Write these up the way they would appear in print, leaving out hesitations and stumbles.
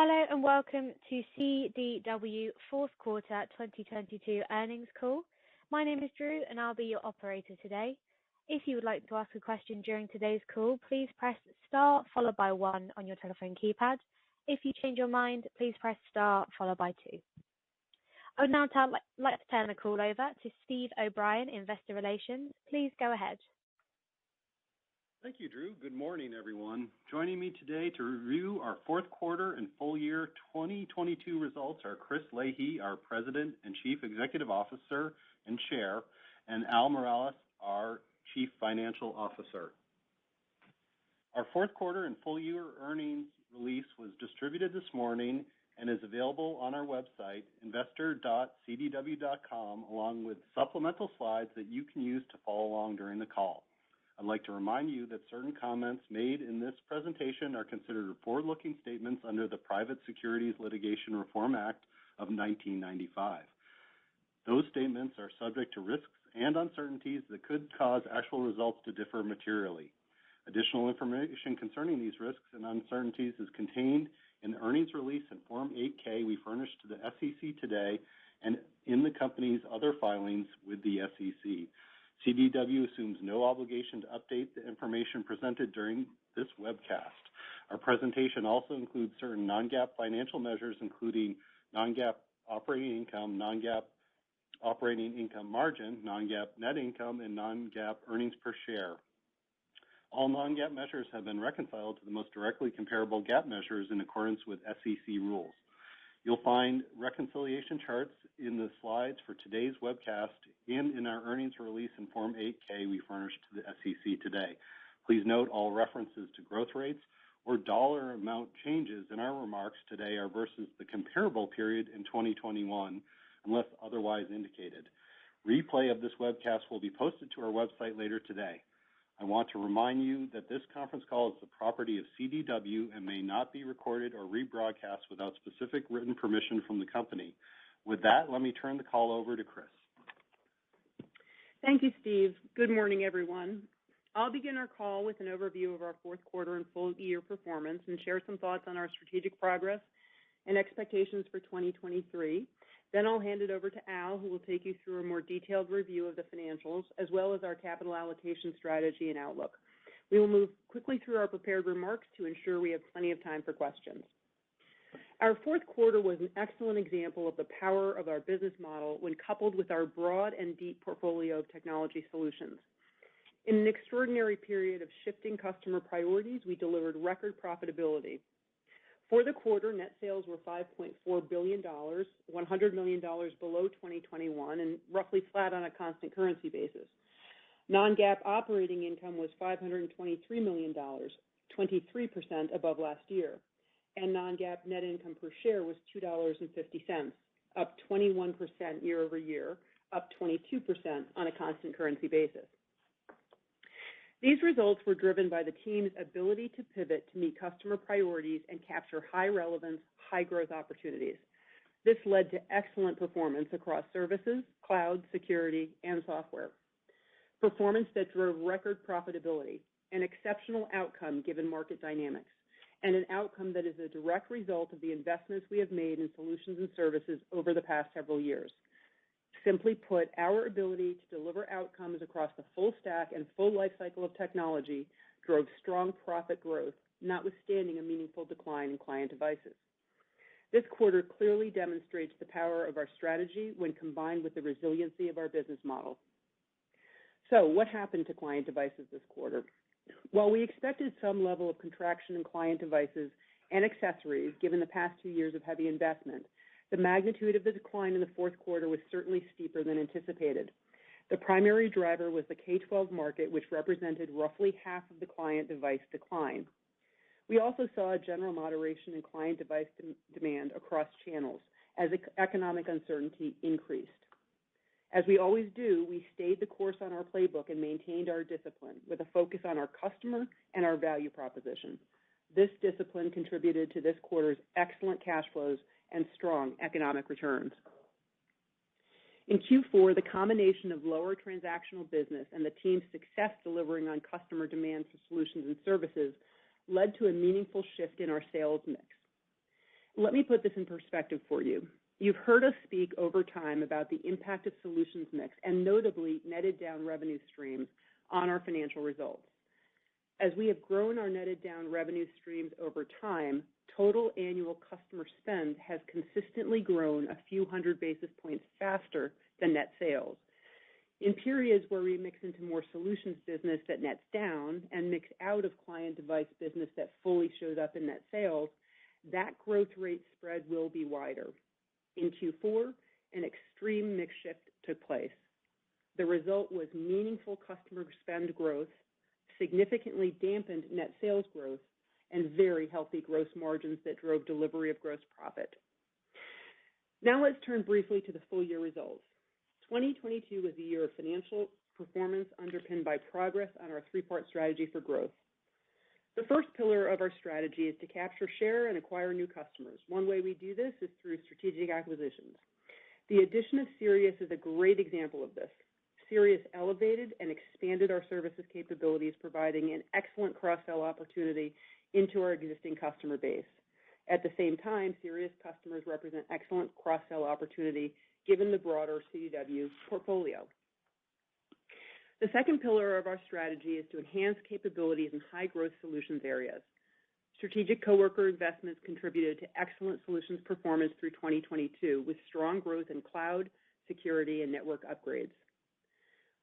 Hello and welcome to CDW fourth quarter 2022 earnings call. My name is Drew and I'll be your operator today. If you would like to ask a question during today's call, please press star followed by 1 on your telephone keypad. If you change your mind, please press star followed by 2. I would now like to turn the call over to Steve O'Brien, Investor Relations. Please go ahead. Thank you, Drew. Good morning, everyone. Joining me today to review our fourth quarter and full year 2022 results are Chris Leahy, our President and Chief Executive Officer and Chair, and Al Morales, our Chief Financial Officer. Our fourth quarter and full year earnings release was distributed this morning and is available on our website, investor.cdw.com, along with supplemental slides that you can use to follow along during the call. I'd like to remind you that certain comments made in this presentation are considered forward-looking statements under the Private Securities Litigation Reform Act of 1995. Those statements are subject to risks and uncertainties that could cause actual results to differ materially. Additional information concerning these risks and uncertainties is contained in the earnings release in Form 8-K we furnished to the SEC today and in the company's other filings with the SEC. CDW assumes no obligation to update the information presented during this webcast. Our presentation also includes certain non-GAAP financial measures, including non-GAAP operating income, non-GAAP operating income margin, non-GAAP net income, and non-GAAP earnings per share. All non-GAAP measures have been reconciled to the most directly comparable GAAP measures in accordance with SEC rules. You'll find reconciliation charts in the slides for today's webcast and in our earnings release in Form 8-K we furnished to the SEC today. Please note all references to growth rates or dollar amount changes in our remarks today are versus the comparable period in 2021, unless otherwise indicated. Replay of this webcast will be posted to our website later today. I want to remind you that this conference call is the property of CDW and may not be recorded or rebroadcast without specific written permission from the company. With that, let me turn the call over to Chris. Thank you, Steve. Good morning, everyone. I'll begin our call with an overview of our fourth quarter and full year performance and share some thoughts on our strategic progress and expectations for 2023. Then I'll hand it over to Al, who will take you through a more detailed review of the financials, as well as our capital allocation strategy and outlook. We will move quickly through our prepared remarks to ensure we have plenty of time for questions. Our fourth quarter was an excellent example of the power of our business model when coupled with our broad and deep portfolio of technology solutions. In an extraordinary period of shifting customer priorities, we delivered record profitability. For the quarter, net sales were $5.4 billion, $100 million below 2021, and roughly flat on a constant currency basis. Non-GAAP operating income was $523 million, 23% above last year, and non-GAAP net income per share was $2.50, up 21% year over year, up 22% on a constant currency basis. These results were driven by the team's ability to pivot to meet customer priorities and capture high relevance, high growth opportunities. This led to excellent performance across services, cloud, security, and software. Performance that drove record profitability, an exceptional outcome given market dynamics, and an outcome that is a direct result of the investments we have made in solutions and services over the past several years. Simply put, our ability to deliver outcomes across the full stack and full life cycle of technology drove strong profit growth, notwithstanding a meaningful decline in client devices. This quarter clearly demonstrates the power of our strategy when combined with the resiliency of our business model. So, what happened to client devices this quarter? While we expected some level of contraction in client devices and accessories given the past 2 years of heavy investment, the magnitude of the decline in the fourth quarter was certainly steeper than anticipated. The primary driver was the K-12 market, which represented roughly half of the client device decline. We also saw a general moderation in client device demand across channels as economic uncertainty increased. As we always do, we stayed the course on our playbook and maintained our discipline with a focus on our customer and our value proposition. This discipline contributed to this quarter's excellent cash flows and strong economic returns. In Q4, the combination of lower transactional business and the team's success delivering on customer demand for solutions and services led to a meaningful shift in our sales mix. Let me put this in perspective for you. You've heard us speak over time about the impact of solutions mix and notably netted down revenue streams on our financial results. As we have grown our netted down revenue streams over time, total annual customer spend has consistently grown a few hundred basis points faster than net sales. In periods where we mix into more solutions business that nets down and mix out of client device business that fully shows up in net sales, that growth rate spread will be wider. In Q4, an extreme mix shift took place. The result was meaningful customer spend growth, significantly dampened net sales growth, and very healthy gross margins that drove delivery of gross profit. Now let's turn briefly to the full year results. 2022 was a year of financial performance underpinned by progress on our three-part strategy for growth. The first pillar of our strategy is to capture, share, and acquire new customers. One way we do this is through strategic acquisitions. The addition of Sirius is a great example of this. Sirius elevated and expanded our services capabilities, providing an excellent cross-sell opportunity into our existing customer base. At the same time, Sirius customers represent excellent cross-sell opportunity given the broader CDW portfolio. The second pillar of our strategy is to enhance capabilities in high-growth solutions areas. Strategic coworker investments contributed to excellent solutions performance through 2022, with strong growth in cloud, security, and network upgrades.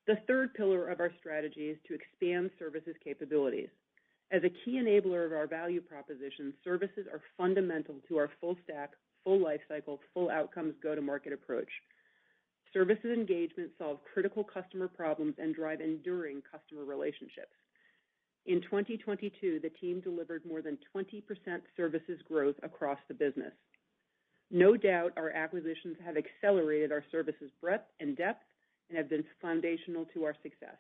The third pillar of our strategy is to expand services capabilities. As a key enabler of our value proposition, services are fundamental to our full stack, full lifecycle, full outcomes go-to-market approach. Services engagement solve critical customer problems and drive enduring customer relationships. In 2022, the team delivered more than 20% services growth across the business. No doubt our acquisitions have accelerated our services breadth and depth and have been foundational to our success.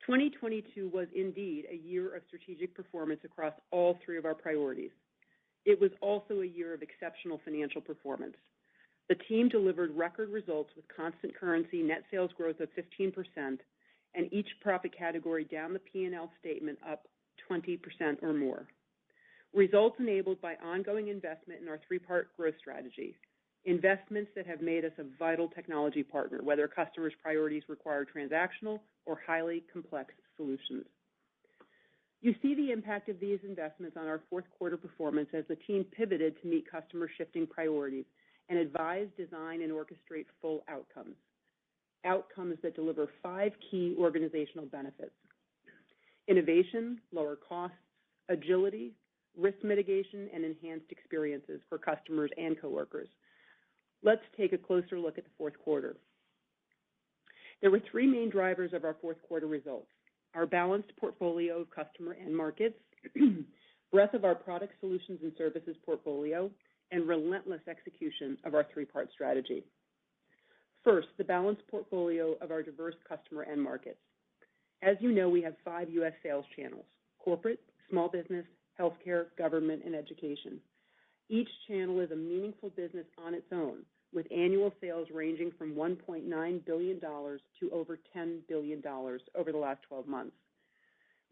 2022 was indeed a year of strategic performance across all three of our priorities. It was also a year of exceptional financial performance. The team delivered record results with constant currency net sales growth of 15% and each profit category down the P&L statement up 20% or more. Results enabled by ongoing investment in our three-part growth strategy. Investments that have made us a vital technology partner, whether customers' priorities require transactional or highly complex solutions. You see the impact of these investments on our fourth quarter performance as the team pivoted to meet customer shifting priorities and advise, design, and orchestrate full outcomes. Outcomes that deliver 5 key organizational benefits: innovation, lower costs, agility, risk mitigation, and enhanced experiences for customers and coworkers. Let's take a closer look at the fourth quarter. There were 3 main drivers of our fourth quarter results: our balanced portfolio of customer end markets, breadth of our product solutions and services portfolio, and relentless execution of our three-part strategy. First, the balanced portfolio of our diverse customer end markets. As you know, we have 5 U.S. sales channels: corporate, small business, healthcare, government, and education. Each channel is a meaningful business on its own, with annual sales ranging from $1.9 billion to over $10 billion over the last 12 months.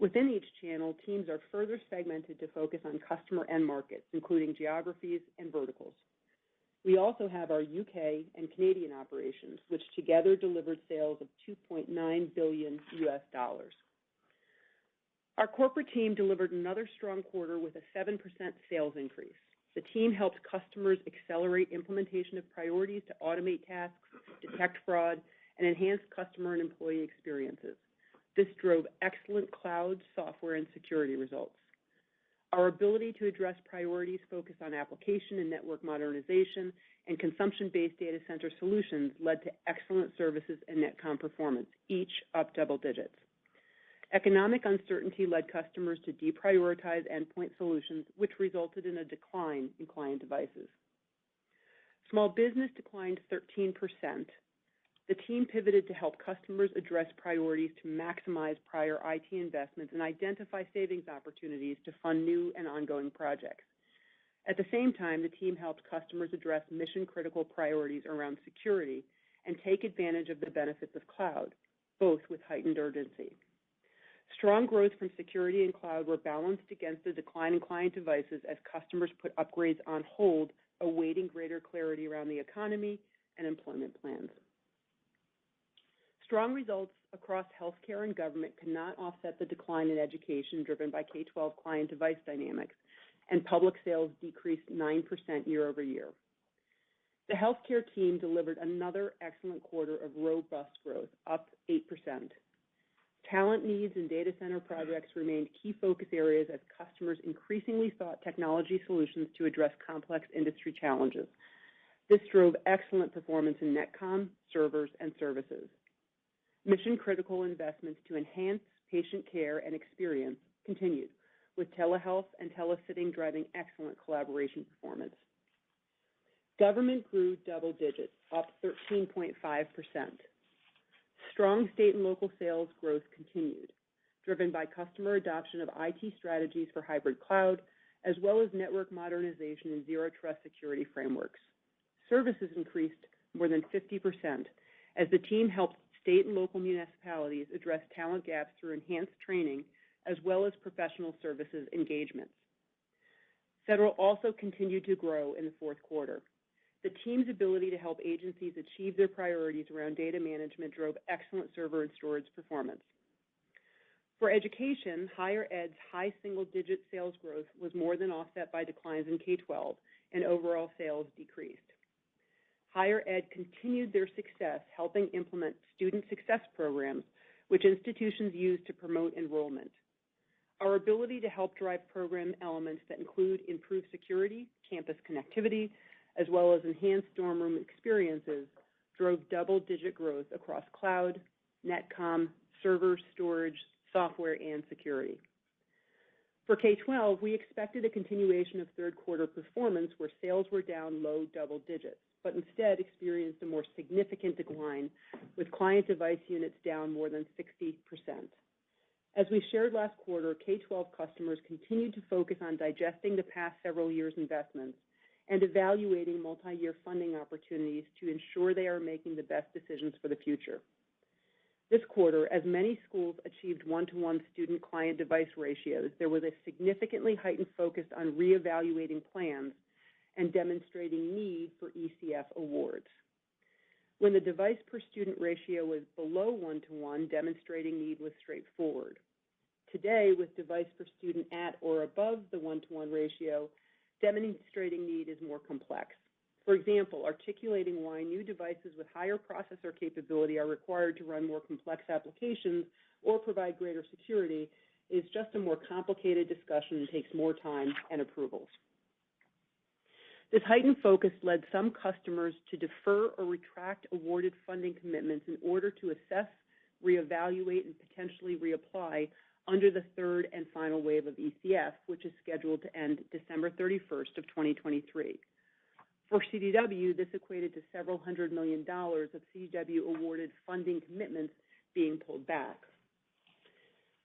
Within each channel, teams are further segmented to focus on customer end markets, including geographies and verticals. We also have our UK and Canadian operations, which together delivered sales of $2.9 billion. Our corporate team delivered another strong quarter with a 7% sales increase. The team helped customers accelerate implementation of priorities to automate tasks, detect fraud, and enhance customer and employee experiences. This drove excellent cloud, software, and security results. Our ability to address priorities focused on application and network modernization and consumption-based data center solutions led to excellent services and netcom performance, each up double digits. Economic uncertainty led customers to deprioritize endpoint solutions, which resulted in a decline in client devices. Small business declined 13%. The team pivoted to help customers address priorities to maximize prior IT investments and identify savings opportunities to fund new and ongoing projects. At the same time, the team helped customers address mission-critical priorities around security and take advantage of the benefits of cloud, both with heightened urgency. Strong growth from security and cloud were balanced against the decline in client devices as customers put upgrades on hold, awaiting greater clarity around the economy and employment plans. Strong results across healthcare and government could not offset the decline in education driven by K-12 client device dynamics, and public sales decreased 9% year over year. The healthcare team delivered another excellent quarter of robust growth, up 8%. Talent needs and data center projects remained key focus areas as customers increasingly sought technology solutions to address complex industry challenges. This drove excellent performance in netcom, servers, and services. Mission-critical investments to enhance patient care and experience continued, with telehealth and telesitting driving excellent collaboration performance. Government grew double digits, up 13.5%. Strong state and local sales growth continued, driven by customer adoption of IT strategies for hybrid cloud, as well as network modernization and zero trust security frameworks. Services increased more than 50% as the team helped state and local municipalities address talent gaps through enhanced training, as well as professional services engagements. Federal also continued to grow in the fourth quarter. The team's ability to help agencies achieve their priorities around data management drove excellent server and storage performance. For education, higher ed's high single-digit sales growth was more than offset by declines in K-12, and overall sales decreased. Higher ed continued their success helping implement student success programs, which institutions use to promote enrollment. Our ability to help drive program elements that include improved security, campus connectivity, as well as enhanced dorm room experiences, drove double-digit growth across cloud, netcom, server, storage, software, and security. For K-12, we expected a continuation of third quarter performance where sales were down low double digits, but instead experienced a more significant decline, with client device units down more than 60%. As we shared last quarter, K-12 customers continued to focus on digesting the past several years' investments and evaluating multi-year funding opportunities to ensure they are making the best decisions for the future. This quarter, as many schools achieved one-to-one student-client device ratios, there was a significantly heightened focus on reevaluating plans and demonstrating need for ECF awards. When the device per student ratio was below one-to-one, demonstrating need was straightforward. Today, with device per student at or above the one-to-one ratio, demonstrating need is more complex. For example, articulating why new devices with higher processor capability are required to run more complex applications or provide greater security is just a more complicated discussion and takes more time and approvals. This heightened focus led some customers to defer or retract awarded funding commitments in order to assess, reevaluate, and potentially reapply under the third and final wave of ECF, which is scheduled to end December 31st of 2023. For CDW, this equated to several $100 million of CDW awarded funding commitments being pulled back.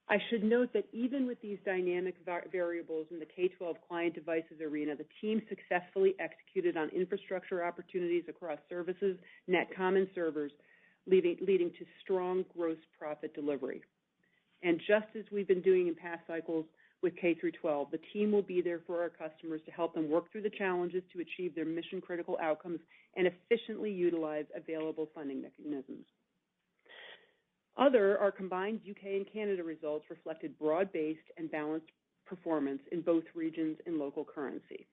I should note that even with these dynamic variables in the K-12 client devices arena, the team successfully executed on infrastructure opportunities across services, netcom, and servers, leading to strong gross profit delivery. And just as we've been doing in past cycles with K-12, the team will be there for our customers to help them work through the challenges to achieve their mission-critical outcomes and efficiently utilize available funding mechanisms. Our combined UK and Canada results reflected broad-based and balanced performance in both regions in local currency.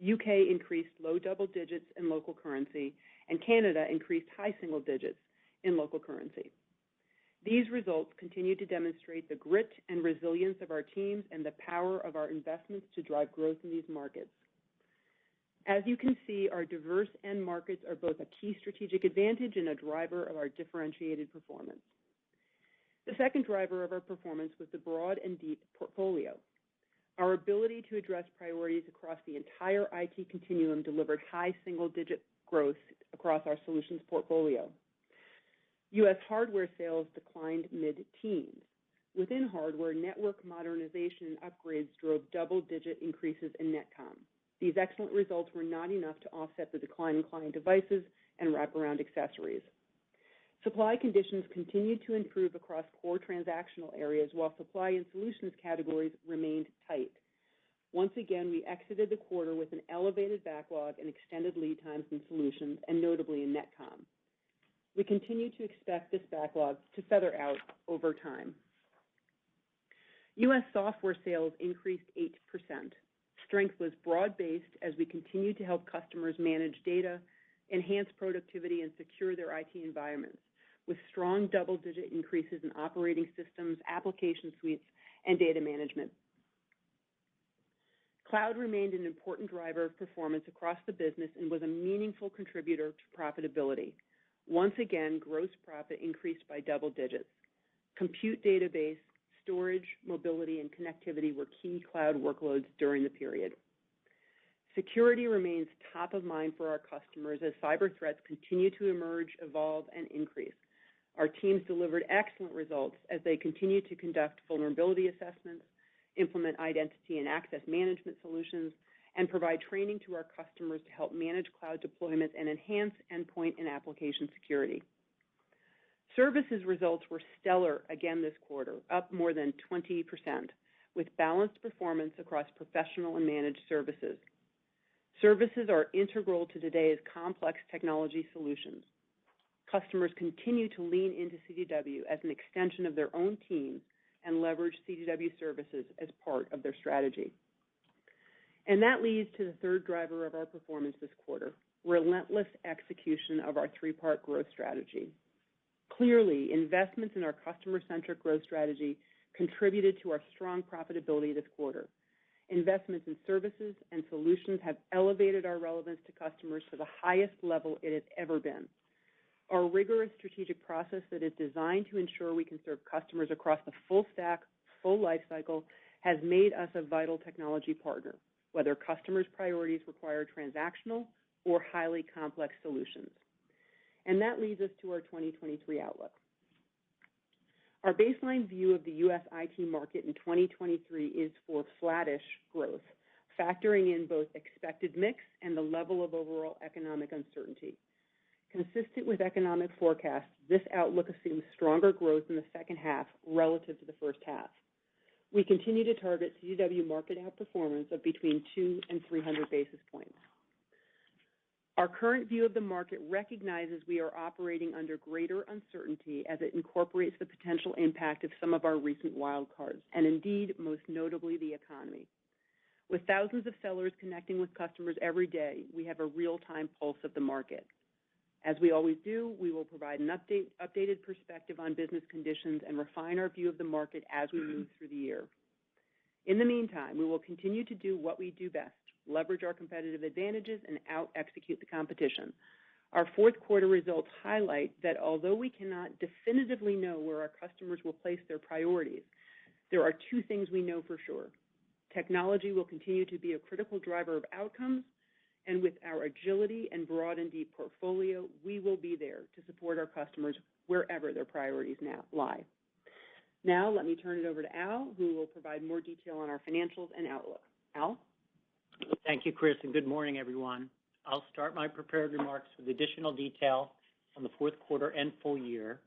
UK increased low double digits in local currency, and Canada increased high single digits in local currency. These results continue to demonstrate the grit and resilience of our teams and the power of our investments to drive growth in these markets. As you can see, our diverse end markets are both a key strategic advantage and a driver of our differentiated performance. The second driver of our performance was the broad and deep portfolio. Our ability to address priorities across the entire IT continuum delivered high single-digit growth across our solutions portfolio. U.S. hardware sales declined mid-teens. Within hardware, network modernization and upgrades drove double-digit increases in netcom. These excellent results were not enough to offset the decline in client devices and wraparound accessories. Supply conditions continued to improve across core transactional areas while supply and solutions categories remained tight. Once again, we exited the quarter with an elevated backlog and extended lead times in solutions, and notably in Netcom. We continue to expect this backlog to feather out over time. U.S. software sales increased 8%. Strength was broad-based as we continue to help customers manage data, enhance productivity, and secure their IT environments, with strong double-digit increases in operating systems, application suites, and data management. Cloud remained an important driver of performance across the business and was a meaningful contributor to profitability. Once again, gross profit increased by double digits. Compute database, storage, mobility, and connectivity were key cloud workloads during the period. Security remains top of mind for our customers as cyber threats continue to emerge, evolve, and increase. Our teams delivered excellent results as they continue to conduct vulnerability assessments, implement identity and access management solutions, and provide training to our customers to help manage cloud deployments and enhance endpoint and application security. Services results were stellar again this quarter, up more than 20%, with balanced performance across professional and managed services. Services are integral to today's complex technology solutions. Customers continue to lean into CDW as an extension of their own teams and leverage CDW services as part of their strategy. And that leads to the third driver of our performance this quarter, relentless execution of our three-part growth strategy. Clearly, investments in our customer-centric growth strategy contributed to our strong profitability this quarter. Investments in services and solutions have elevated our relevance to customers to the highest level it has ever been. Our rigorous strategic process that is designed to ensure we can serve customers across the full stack, full life cycle, has made us a vital technology partner, whether customers' priorities require transactional or highly complex solutions. And that leads us to our 2023 outlook. Our baseline view of the U.S. IT market in 2023 is for flattish growth, factoring in both expected mix and the level of overall economic uncertainty. Consistent with economic forecasts, this outlook assumes stronger growth in the second half relative to the first half. We continue to target CDW market outperformance of between 200 and 300 basis points. Our current view of the market recognizes we are operating under greater uncertainty as it incorporates the potential impact of some of our recent wildcards, and indeed, most notably, the economy. With thousands of sellers connecting with customers every day, we have a real-time pulse of the market. As we always do, we will provide an updated perspective on business conditions and refine our view of the market as we move through the year. In the meantime, we will continue to do what we do best, leverage our competitive advantages, and out-execute the competition. Our fourth quarter results highlight that although we cannot definitively know where our customers will place their priorities, there are two things we know for sure. Technology will continue to be a critical driver of outcomes, and with our agility and broad and deep portfolio, we will be there to support our customers wherever their priorities now lie. Now, let me turn it over to Al, who will provide more detail on our financials and outlook. Al? Thank you, Chris, and good morning, everyone. I'll start my prepared remarks with additional detail on the fourth quarter and full year,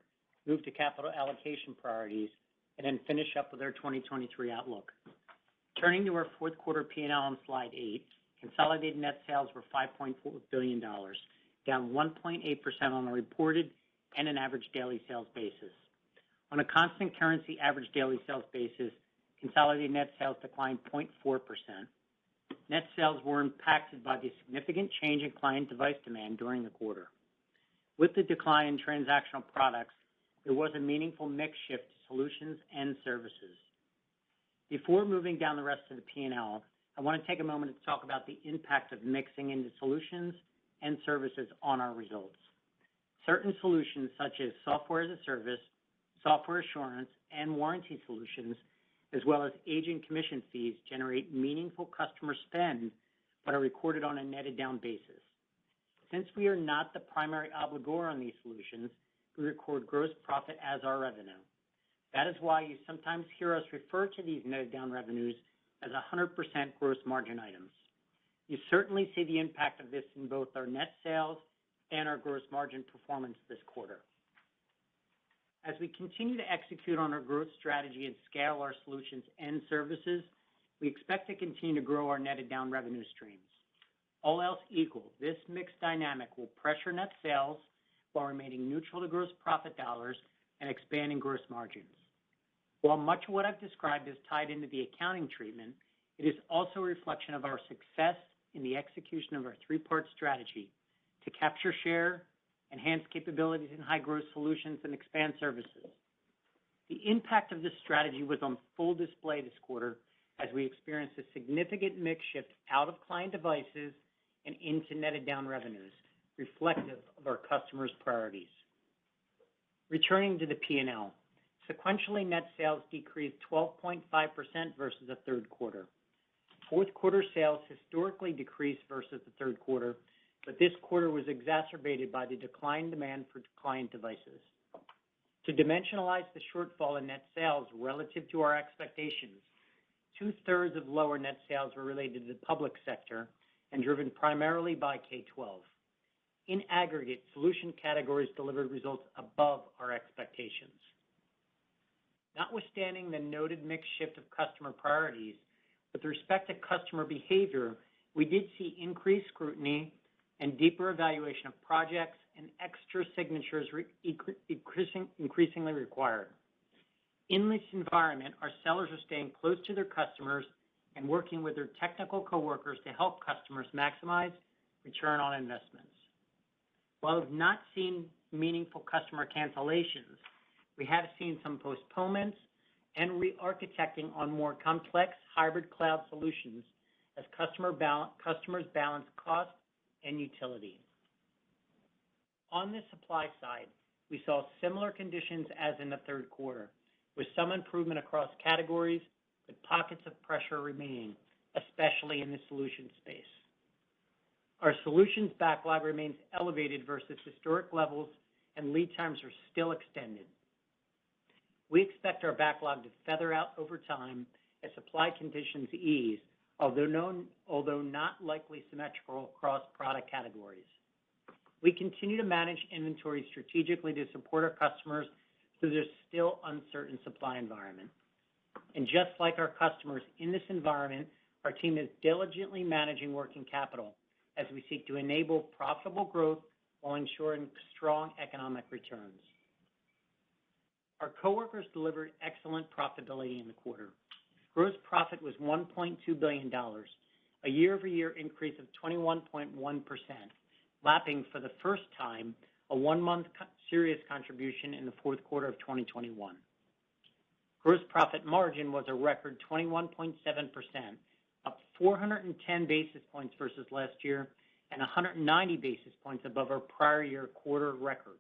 move to capital allocation priorities, and then finish up with our 2023 outlook. Turning to our fourth quarter P&L on slide 8, consolidated net sales were $5.4 billion, down 1.8% on a reported and an average daily sales basis. On a constant currency average daily sales basis, consolidated net sales declined 0.4%. Net sales were impacted by the significant change in client device demand during the quarter. With the decline in transactional products, there was a meaningful mix shift to solutions and services. Before moving down the rest of the P&L, I want to take a moment to talk about the impact of mixing into solutions and services on our results. Certain solutions, such as software as a service, software assurance, and warranty solutions, as well as agent commission fees, generate meaningful customer spend but are recorded on a netted down basis. Since we are not the primary obligor on these solutions, we record gross profit as our revenue. That is why you sometimes hear us refer to these netted down revenues as 100% gross margin items. You certainly see the impact of this in both our net sales and our gross margin performance this quarter. As we continue to execute on our growth strategy and scale our solutions and services, we expect to continue to grow our netted down revenue streams. All else equal, this mixed dynamic will pressure net sales while remaining neutral to gross profit dollars and expanding gross margins. While much of what I've described is tied into the accounting treatment, it is also a reflection of our success in the execution of our three-part strategy to capture share, enhance capabilities in high-growth solutions, and expand services. The impact of this strategy was on full display this quarter as we experienced a significant mix shift out of client devices and into netted down revenues, reflective of our customers' priorities. Returning to the P&L, sequentially net sales decreased 12.5% versus the third quarter. Fourth quarter sales historically decreased versus the third quarter, but this quarter was exacerbated by the decline in demand for client devices. To dimensionalize the shortfall in net sales relative to our expectations, 2/3 of lower net sales were related to the public sector and driven primarily by K-12. In aggregate, solution categories delivered results above our expectations. Notwithstanding the noted mix shift of customer priorities, with respect to customer behavior, we did see increased scrutiny and deeper evaluation of projects and extra signatures increasingly required. In this environment, our sellers are staying close to their customers and working with their technical coworkers to help customers maximize return on investments. While we've not seen meaningful customer cancellations, we have seen some postponements and re-architecting on more complex hybrid cloud solutions as customers balance cost and utility. On the supply side, we saw similar conditions as in the third quarter, with some improvement across categories, but pockets of pressure remaining, especially in the solution space. Our solutions backlog remains elevated versus historic levels, and lead times are still extended. We expect our backlog to feather out over time as supply conditions ease, although not likely symmetrical across product categories. We continue to manage inventory strategically to support our customers through this still uncertain supply environment. And just like our customers in this environment, our team is diligently managing working capital as we seek to enable profitable growth while ensuring strong economic returns. Our coworkers delivered excellent profitability in the quarter. Gross profit was $1.2 billion, a year-over-year increase of 21.1%, lapping for the first time a one-month Sirius contribution in the fourth quarter of 2021. Gross profit margin was a record 21.7%, up 410 basis points versus last year and 190 basis points above our prior year quarter record.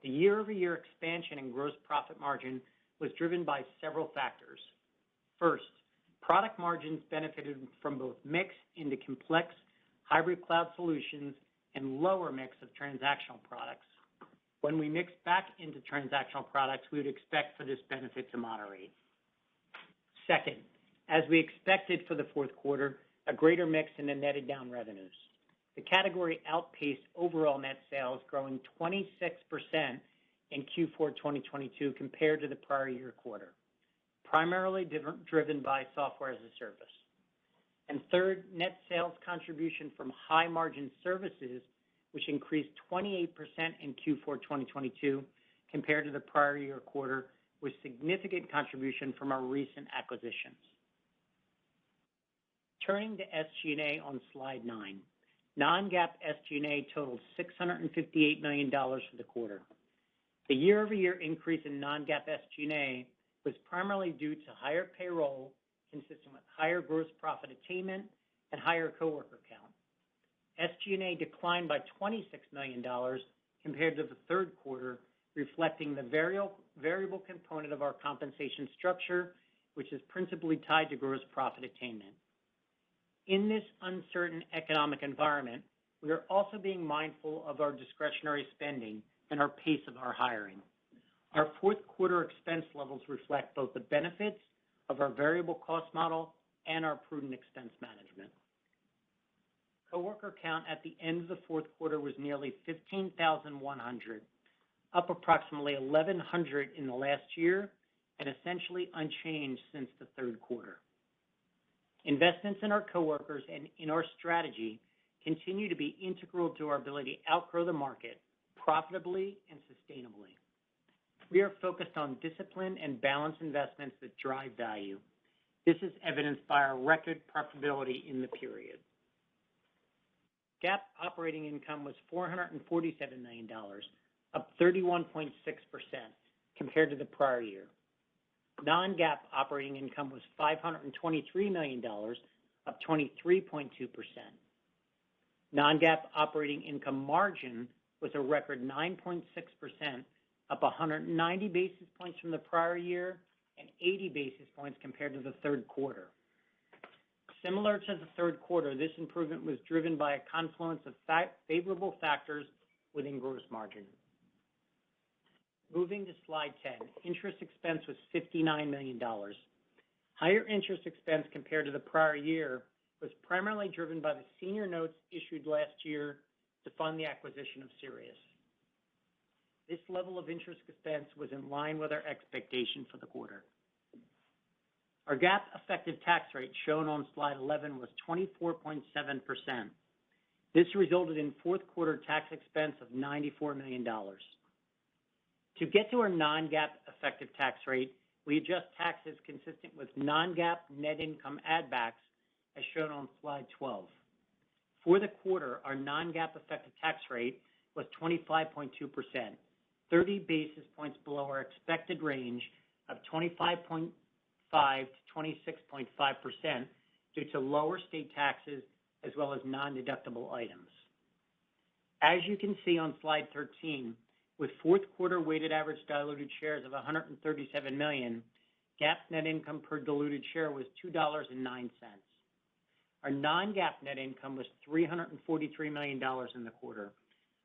The year-over-year expansion in gross profit margin was driven by several factors. First, product margins benefited from both mix into complex hybrid cloud solutions and lower mix of transactional products. When we mix back into transactional products, we would expect for this benefit to moderate. Second, as we expected for the fourth quarter, a greater mix in the netted down revenues. The category outpaced overall net sales, growing 26% in Q4 2022 compared to the prior year quarter, primarily driven by software as a service. And third, net sales contribution from high-margin services, which increased 28% in Q4 2022 compared to the prior year quarter, with significant contribution from our recent acquisitions. Turning to SG&A on slide 9. Non-GAAP SG&A totaled $658 million for the quarter. The year-over-year increase in non-GAAP SG&A was primarily due to higher payroll, consistent with higher gross profit attainment and higher coworker count. SG&A declined by $26 million compared to the third quarter, reflecting the variable component of our compensation structure, which is principally tied to gross profit attainment. In this uncertain economic environment, we are also being mindful of our discretionary spending and our pace of our hiring. Our fourth quarter expense levels reflect both the benefits of our variable cost model and our prudent expense management. Coworker count at the end of the fourth quarter was nearly 15,100, up approximately 1,100 in the last year and essentially unchanged since the third quarter. Investments in our coworkers and in our strategy continue to be integral to our ability to outgrow the market profitably and sustainably. We are focused on discipline and balanced investments that drive value. This is evidenced by our record profitability in the period. GAAP operating income was $447 million, up 31.6% compared to the prior year. Non-GAAP operating income was $523 million, up 23.2%. Non-GAAP operating income margin was a record 9.6%, up 190 basis points from the prior year and 80 basis points compared to the third quarter. Similar to the third quarter, this improvement was driven by a confluence of favorable factors within gross margin. Moving to slide 10, interest expense was $59 million. Higher interest expense compared to the prior year was primarily driven by the senior notes issued last year to fund the acquisition of Sirius. This level of interest expense was in line with our expectation for the quarter. Our GAAP effective tax rate shown on slide 11 was 24.7%. This resulted in fourth quarter tax expense of $94 million. To get to our non-GAAP effective tax rate, we adjust taxes consistent with non-GAAP net income add-backs as shown on slide 12. For the quarter, our non-GAAP effective tax rate was 25.2%, 30 basis points below our expected range of 25.5 to 26.5% due to lower state taxes as well as non-deductible items. As you can see on slide 13, with fourth quarter weighted average diluted shares of 137 million, GAAP net income per diluted share was $2.09. Our non-GAAP net income was $343 million in the quarter,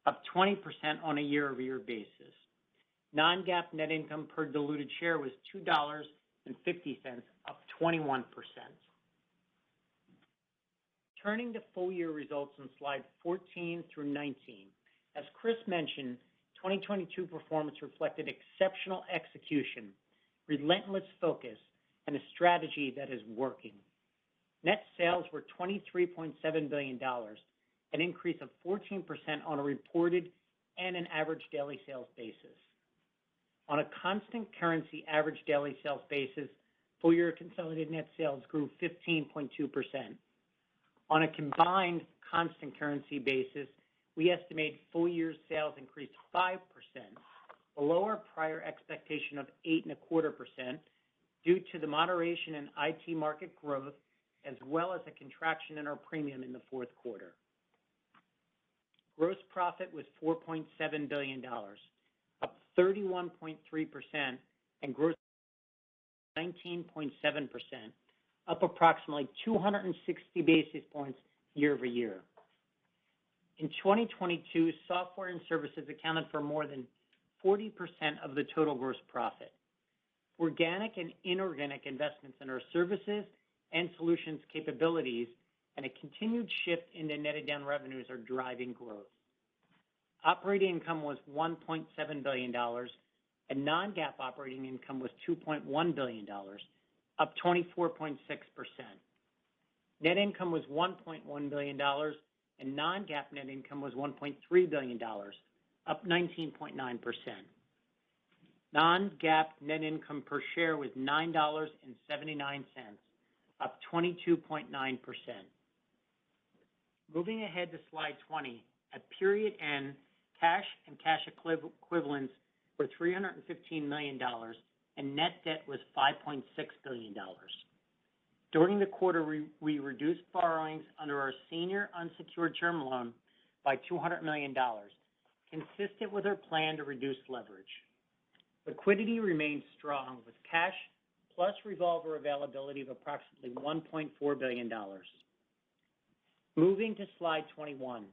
up 20% on a year-over-year basis. Non-GAAP net income per diluted share was $2.50, up 21%. Turning to full year results on slide 14 through 19. As Chris mentioned, 2022 performance reflected exceptional execution, relentless focus, and a strategy that is working. Net sales were $23.7 billion, an increase of 14% on a reported and an average daily sales basis. On a constant currency average daily sales basis, full year consolidated net sales grew 15.2%. On a combined constant currency basis, we estimate full year sales increased 5%, below our prior expectation of 8.25% due to the moderation in IT market growth as well as a contraction in our premium in the fourth quarter. Gross profit was $4.7 billion, up 31.3%, and gross 19.7%, up approximately 260 basis points year over year. In 2022, software and services accounted for more than 40% of the total gross profit. Organic and inorganic investments in our services and solutions capabilities and a continued shift in the netted down revenues are driving growth. Operating income was $1.7 billion, and non-GAAP operating income was $2.1 billion, up 24.6%. Net income was $1.1 billion, and non-GAAP net income was $1.3 billion, up 19.9%. Non-GAAP net income per share was $9.79, up 22.9%. Moving ahead to slide 20, at period end, cash and cash equivalents were $315 million, and net debt was $5.6 billion. During the quarter, we reduced borrowings under our senior unsecured term loan by $200 million, consistent with our plan to reduce leverage. Liquidity remains strong with cash plus revolver availability of approximately $1.4 billion. Moving to slide 21,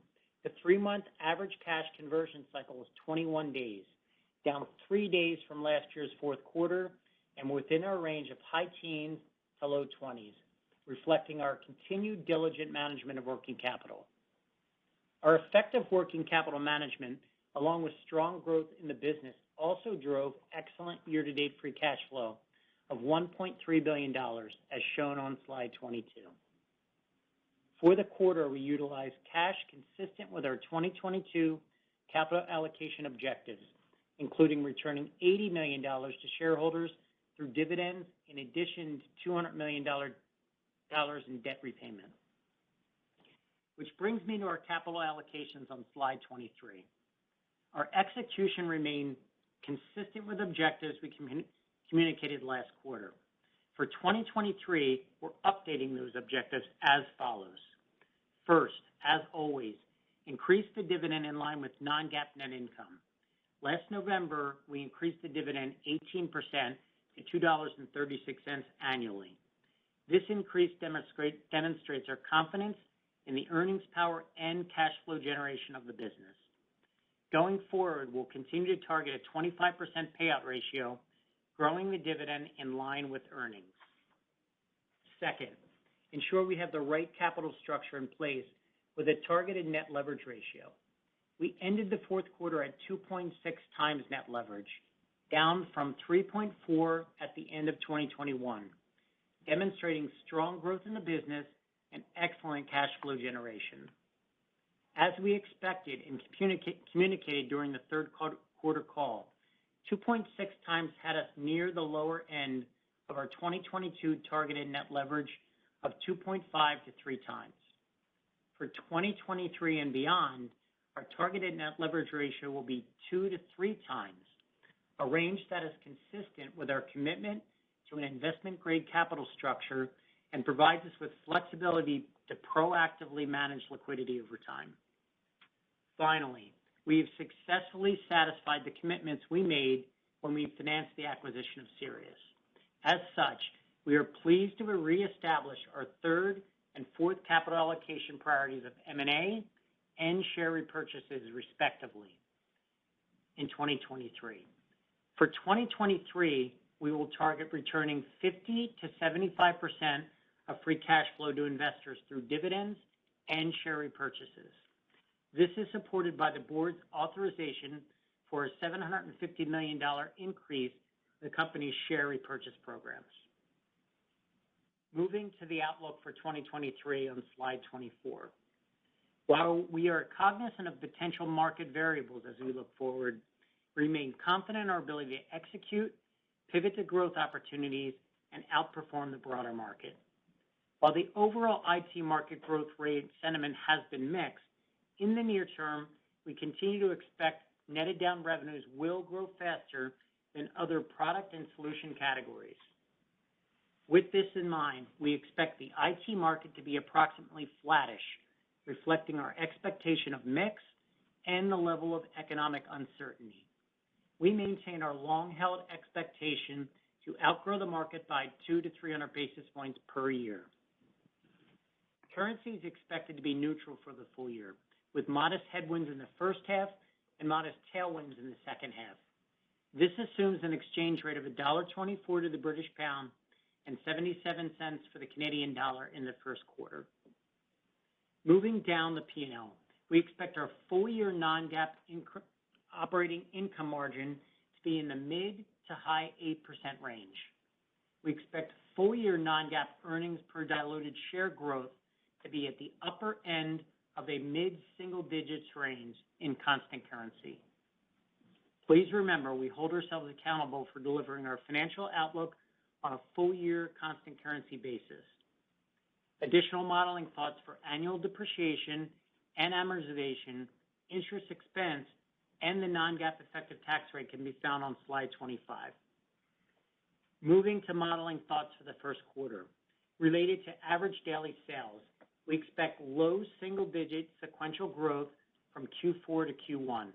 the 3-month average cash conversion cycle was 21 days, down 3 days from last year's fourth quarter and within our range of high teens to low 20s, reflecting our continued diligent management of working capital. Our effective working capital management along with strong growth in the business, also drove excellent year-to-date free cash flow of $1.3 billion, as shown on slide 22. For the quarter, we utilized cash consistent with our 2022 capital allocation objectives, including returning $80 million to shareholders through dividends, in addition to $200 million in debt repayment. Which brings me to our capital allocations on slide 23. Our execution remained consistent with objectives we communicated last quarter. For 2023, we're updating those objectives as follows. First, as always, increase the dividend in line with non-GAAP net income. Last November, we increased the dividend 18% to $2.36 annually. This increase demonstrates our confidence in the earnings power and cash flow generation of the business. Going forward, we'll continue to target a 25% payout ratio, growing the dividend in line with earnings. Second, ensure we have the right capital structure in place with a targeted net leverage ratio. We ended the fourth quarter at 2.6 times net leverage, down from 3.4 at the end of 2021, demonstrating strong growth in the business and excellent cash flow generation. As we expected and communicated during the third quarter call, 2.6 times had us near the lower end of our 2022 targeted net leverage of 2.5 to 3 times. For 2023 and beyond, our targeted net leverage ratio will be 2 to 3 times, a range that is consistent with our commitment to an investment-grade capital structure and provides us with flexibility to proactively manage liquidity over time. Finally, we have successfully satisfied the commitments we made when we financed the acquisition of Sirius. As such, we are pleased to reestablish our third and fourth capital allocation priorities of M&A and share repurchases, respectively, in 2023. For 2023, we will target returning 50 to 75% of free cash flow to investors through dividends and share repurchases. This is supported by the board's authorization for a $750 million increase in the company's share repurchase programs. Moving to the outlook for 2023 on slide 24. While we are cognizant of potential market variables as we look forward, we remain confident in our ability to execute, pivot to growth opportunities, and outperform the broader market. While the overall IT market growth rate sentiment has been mixed, in the near term, we continue to expect netted down revenues will grow faster than other product and solution categories. With this in mind, we expect the IT market to be approximately flattish, reflecting our expectation of mix and the level of economic uncertainty. We maintain our long-held expectation to outgrow the market by 200 to 300 basis points per year. Currency is expected to be neutral for the full year, with modest headwinds in the first half and modest tailwinds in the second half. This assumes an exchange rate of $1.24 to the British pound and 77 cents for the Canadian dollar in the first quarter. Moving down the P&L, we expect our full-year non-GAAP operating income margin to be in the mid to high 8% range. We expect full-year non-GAAP earnings per diluted share growth to be at the upper end of a mid-single digits range in constant currency. Please remember, we hold ourselves accountable for delivering our financial outlook on a full-year constant currency basis. Additional modeling thoughts for annual depreciation and amortization, interest expense, and the non-GAAP effective tax rate can be found on slide 25. Moving to modeling thoughts for the first quarter. Related to average daily sales, we expect low single-digit sequential growth from Q4 to Q1.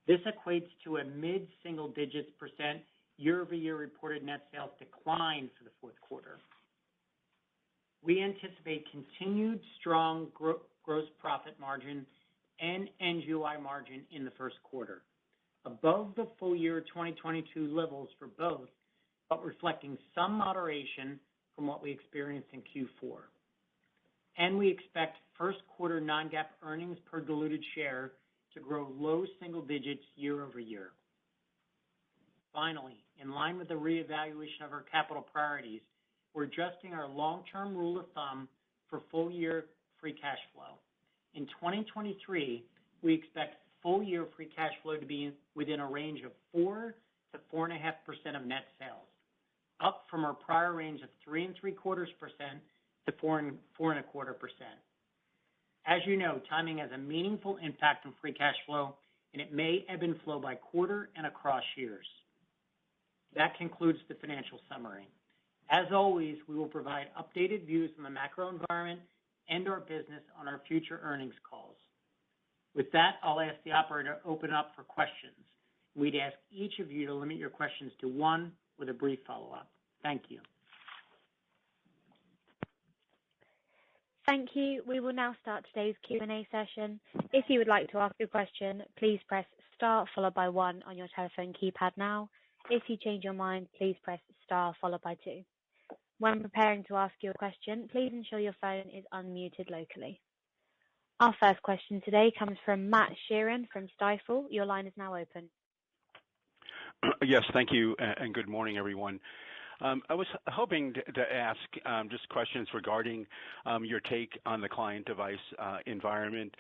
This equates to a mid-single digits % year-over-year reported net sales decline for the fourth quarter. We anticipate continued strong gross profit margin and NGOI margin in the first quarter, above the full year 2022 levels for both, but reflecting some moderation from what we experienced in Q4. And we expect first quarter non-GAAP earnings per diluted share to grow low single digits year over year. Finally, in line with the reevaluation of our capital priorities, we're adjusting our long-term rule of thumb for full-year free cash flow. In 2023, we expect full-year free cash flow to be within a range of 4 to 4.5% of net sales, up from our prior range of 3.75% to 4.25%. As you know, timing has a meaningful impact on free cash flow, and it may ebb and flow by quarter and across years. That concludes the financial summary. As always, we will provide updated views on the macro environment and our business on our future earnings calls. With that, I'll ask the operator to open up for questions. We'd ask each of you to limit your questions to one with a brief follow-up. Thank you. Thank you. We will now start today's Q&A session. If you would like to ask a question, please press star followed by 1 on your telephone keypad now. If you change your mind, please press star followed by 2. When preparing to ask your question, please ensure your phone is unmuted locally. Our first question today comes from Matt Sheerin from Stifel. Your line is now open. Yes, thank you, and good morning, everyone. I was hoping to ask just questions regarding your take on the client device environment.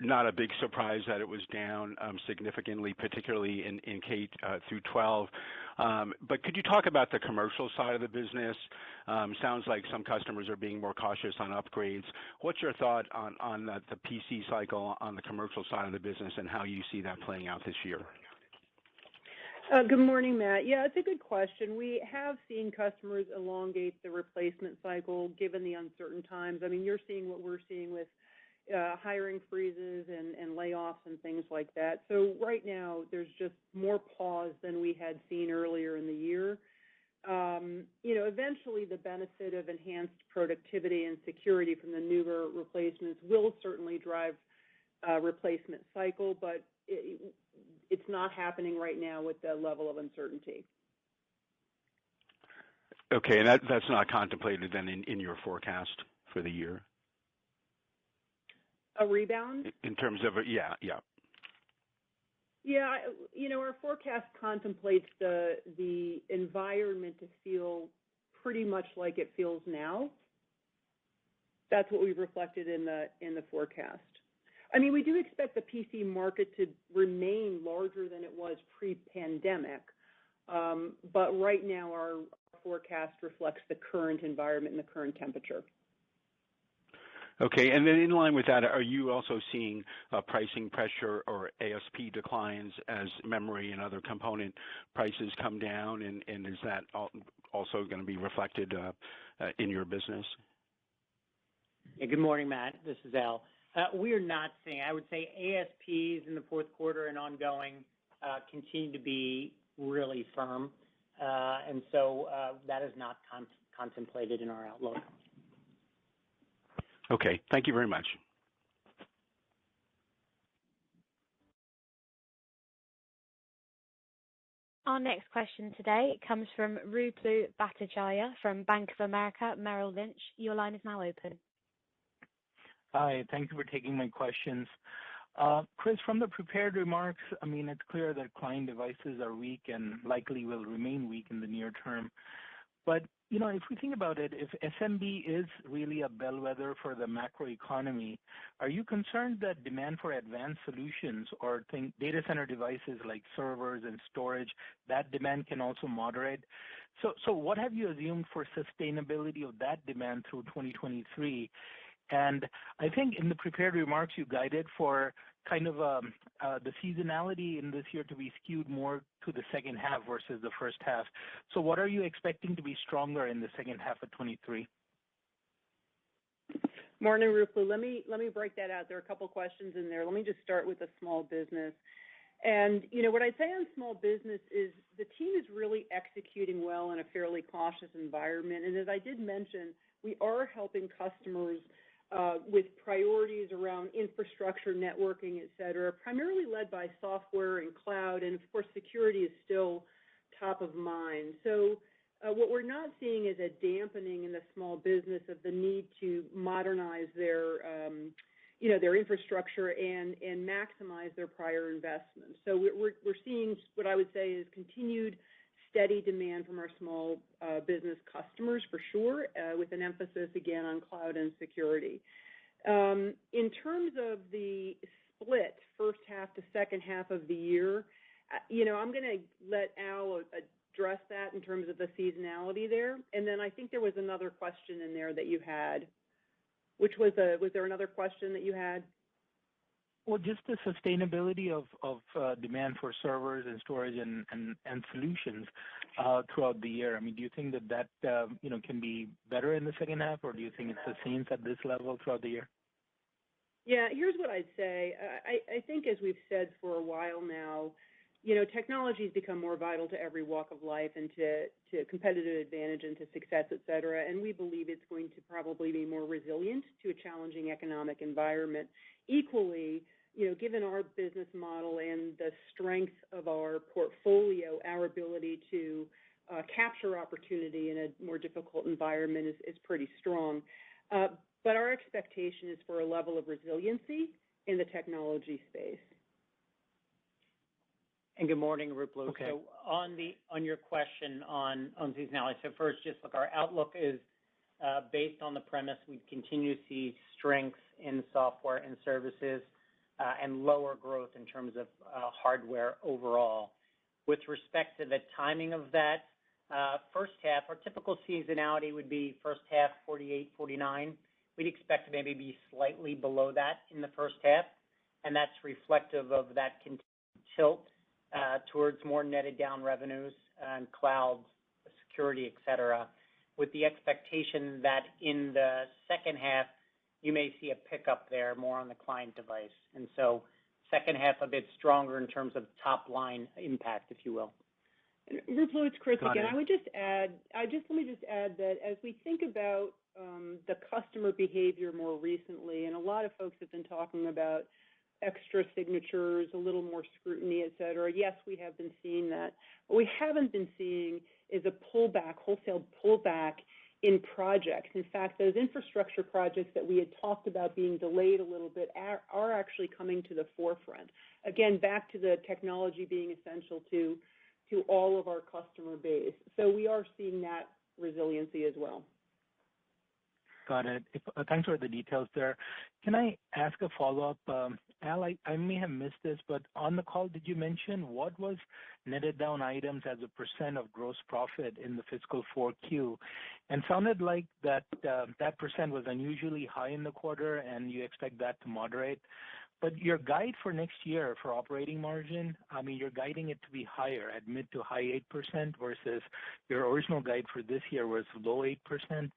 Not a big surprise that it was down significantly, particularly in K through 12. But could you talk about the commercial side of the business? Sounds like some customers are being more cautious on upgrades. What's your thought on the PC cycle on the commercial side of the business and how you see that playing out this year? Good morning, Matt. Yeah, it's a good question. We have seen customers elongate the replacement cycle given the uncertain times. I mean, you're seeing what we're seeing with hiring freezes and layoffs and things like that. So right now, there's just more pause than we had seen earlier in the year. Eventually the benefit of enhanced productivity and security from the newer replacements will certainly drive replacement cycle, but it's not happening right now with the level of uncertainty. Okay, and that's not contemplated then in your forecast for the year? A rebound? In terms of, yeah. Yeah, our forecast contemplates the environment to feel pretty much like it feels now. That's what we've reflected in the forecast. I mean, we do expect the PC market to remain larger than it was pre-pandemic, but right now our forecast reflects the current environment and the current temperature. Okay, and then in line with that, are you also seeing pricing pressure or ASP declines as memory and other component prices come down, and is that also going to be reflected in your business? Yeah, good morning, Matt. This is Al. We are not seeing, I would say ASPs in the fourth quarter and ongoing continue to be really firm, and so that is not contemplated in our outlook. Okay, thank you very much. Our next question today comes from Ruplu Bhattacharya from Bank of America Merrill Lynch. Your line is now open. Hi, thank you for taking my questions. Chris, from the prepared remarks, I mean, it's clear that client devices are weak and likely will remain weak in the near term. But, if we think about it, if SMB is really a bellwether for the macro economy, are you concerned that demand for advanced solutions or data center devices like servers and storage, that demand can also moderate? So what have you assumed for sustainability of that demand through 2023? And I think in the prepared remarks, you guided for kind of the seasonality in this year to be skewed more to the second half versus the first half. So what are you expecting to be stronger in the second half of 23? Morning, Ruplu. Let me break that out. There are a couple questions in there. Let me just start with the small business. And, what I'd say on small business is the team is really executing well in a fairly cautious environment. And as I did mention, we are helping customers with priorities around infrastructure, networking, et cetera, primarily led by software and cloud. And of course, security is still top of mind. So what we're not seeing is a dampening in the small business of the need to modernize their their infrastructure and maximize their prior investments. So we're seeing what I would say is continued steady demand from our small business customers for sure, with an emphasis again on cloud and security. In terms of the split, first half to second half of the year, I'm going to let Al address that in terms of the seasonality there. And then I think there was another question in there that you had. Was there another question that you had? Well, just the sustainability of demand for servers and storage and solutions throughout the year. I mean, do you think that can be better in the second half, or do you think it sustains at this level throughout the year? Yeah, here's what I'd say. I think as we've said for a while now, technology has become more vital to every walk of life and to competitive advantage and to success, et cetera. And we believe it's going to probably be more resilient to a challenging economic environment. Equally, given our business model and the strength of our portfolio, our ability to capture opportunity in a more difficult environment is pretty strong. But our expectation is for a level of resiliency in the technology space. And good morning, Ruplu. Okay. So on your question on seasonality, so first, just look, our outlook is based on the premise we continue to see strength in software and services and lower growth in terms of hardware overall. With respect to the timing of that, first half, our typical seasonality would be first half 48, 49. We'd expect to maybe be slightly below that in the first half, and that's reflective of that continued tilt towards more netted down revenues and cloud, security, et cetera, with the expectation that in the second half, you may see a pickup there more on the client device. And so second half a bit stronger in terms of top line impact, if you will. Ruplu, it's Chris Got again. it. Let me just add that as we think about the customer behavior more recently, and a lot of folks have been talking about extra signatures, a little more scrutiny, et cetera. Yes, we have been seeing that. What we haven't been seeing is a wholesale pullback in projects. In fact, those infrastructure projects that we had talked about being delayed a little bit are actually coming to the forefront. Again, back to the technology being essential to all of our customer base. So we are seeing that resiliency as well. Got it. Thanks for the details there. Can I ask a follow-up? Al, I may have missed this, but on the call, did you mention what was netted down items as a percent of gross profit in the fiscal 4Q? And sounded like that percent was unusually high in the quarter, and you expect that to moderate. But your guide for next year for operating margin, I mean, you're guiding it to be higher at mid to high 8% versus your original guide for this year was low 8%.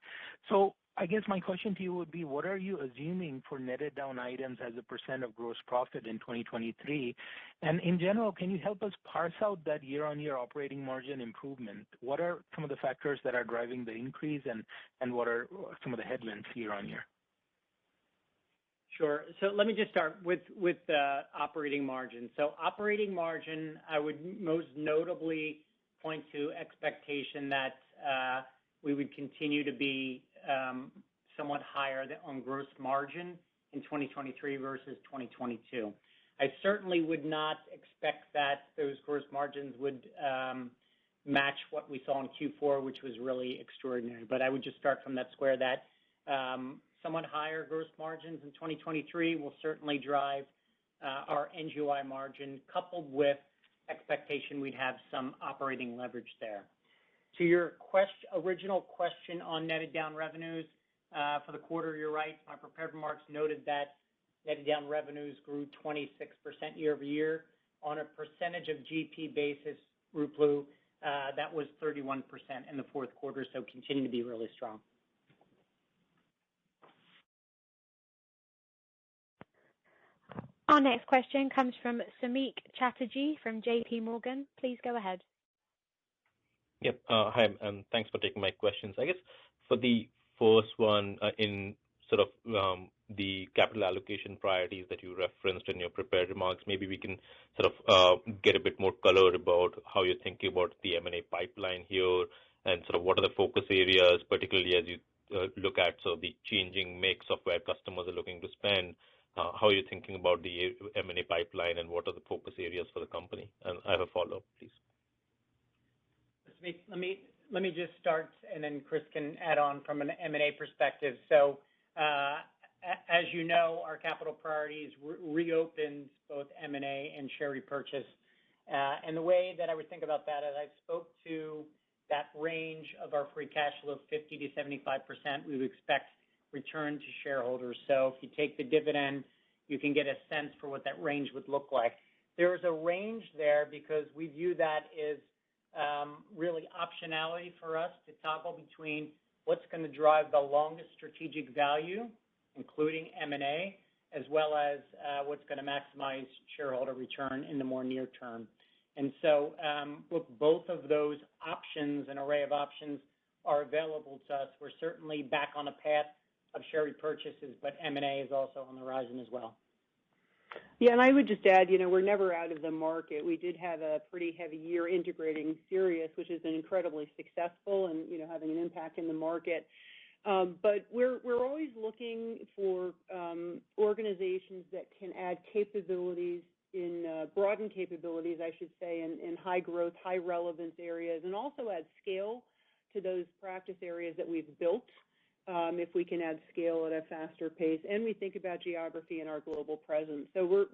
So I guess my question to you would be, what are you assuming for netted down items as a percent of gross profit in 2023? And in general, can you help us parse out that year-on-year operating margin improvement? What are some of the factors that are driving the increase, and what are some of the headwinds year-on-year? Sure. So let me just start with operating margin. So operating margin, I would most notably point to expectation that we would continue to be somewhat higher on gross margin in 2023 versus 2022. I certainly would not expect that those gross margins would match what we saw in Q4, which was really extraordinary. But I would just start from that square that somewhat higher gross margins in 2023 will certainly drive our NGOI margin, coupled with expectation we'd have some operating leverage there. To your original question on netted down revenues for the quarter, you're right. My prepared remarks noted that netted down revenues grew 26% year over year. On a percentage of GP basis, Ruplu, that was 31% in the fourth quarter, so continue to be really strong. Our next question comes from Samik Chatterjee from JP Morgan. Please go ahead. Yep. Hi, and thanks for taking my questions. I guess for the first one, in sort of the capital allocation priorities that you referenced in your prepared remarks, maybe we can sort of get a bit more color about how you're thinking about the M&A pipeline here and sort of what are the focus areas, particularly as you look at sort of the changing mix of where customers are looking to spend. how are you thinking about the M&A pipeline, and what are the focus areas for the company? And I have a follow-up, please. Let me just start, and then Chris can add on from an M&A perspective. So, as you know, our capital priorities reopened both M&A and share repurchase. And the way that I would think about that is I spoke to that range of our free cash flow of 50 to 75%. We would expect return to shareholders. So if you take the dividend, you can get a sense for what that range would look like. There is a range there because we view that as really optionality for us to toggle between what's going to drive the longest strategic value, including M&A, as well as what's going to maximize shareholder return in the more near term. And so, look, both of those options, an array of options, are available to us. We're certainly back on a path of share repurchases, but M&A is also on the horizon as well. Yeah, and I would just add, we're never out of the market. We did have a pretty heavy year integrating Sirius, which has been incredibly successful and, having an impact in the market. But we're always looking for organizations that can add capabilities broaden capabilities, I should say, in high growth, high relevance areas, and also add scale to those practice areas that we've built. If we can add scale at a faster pace, and we think about geography and our global presence. So we're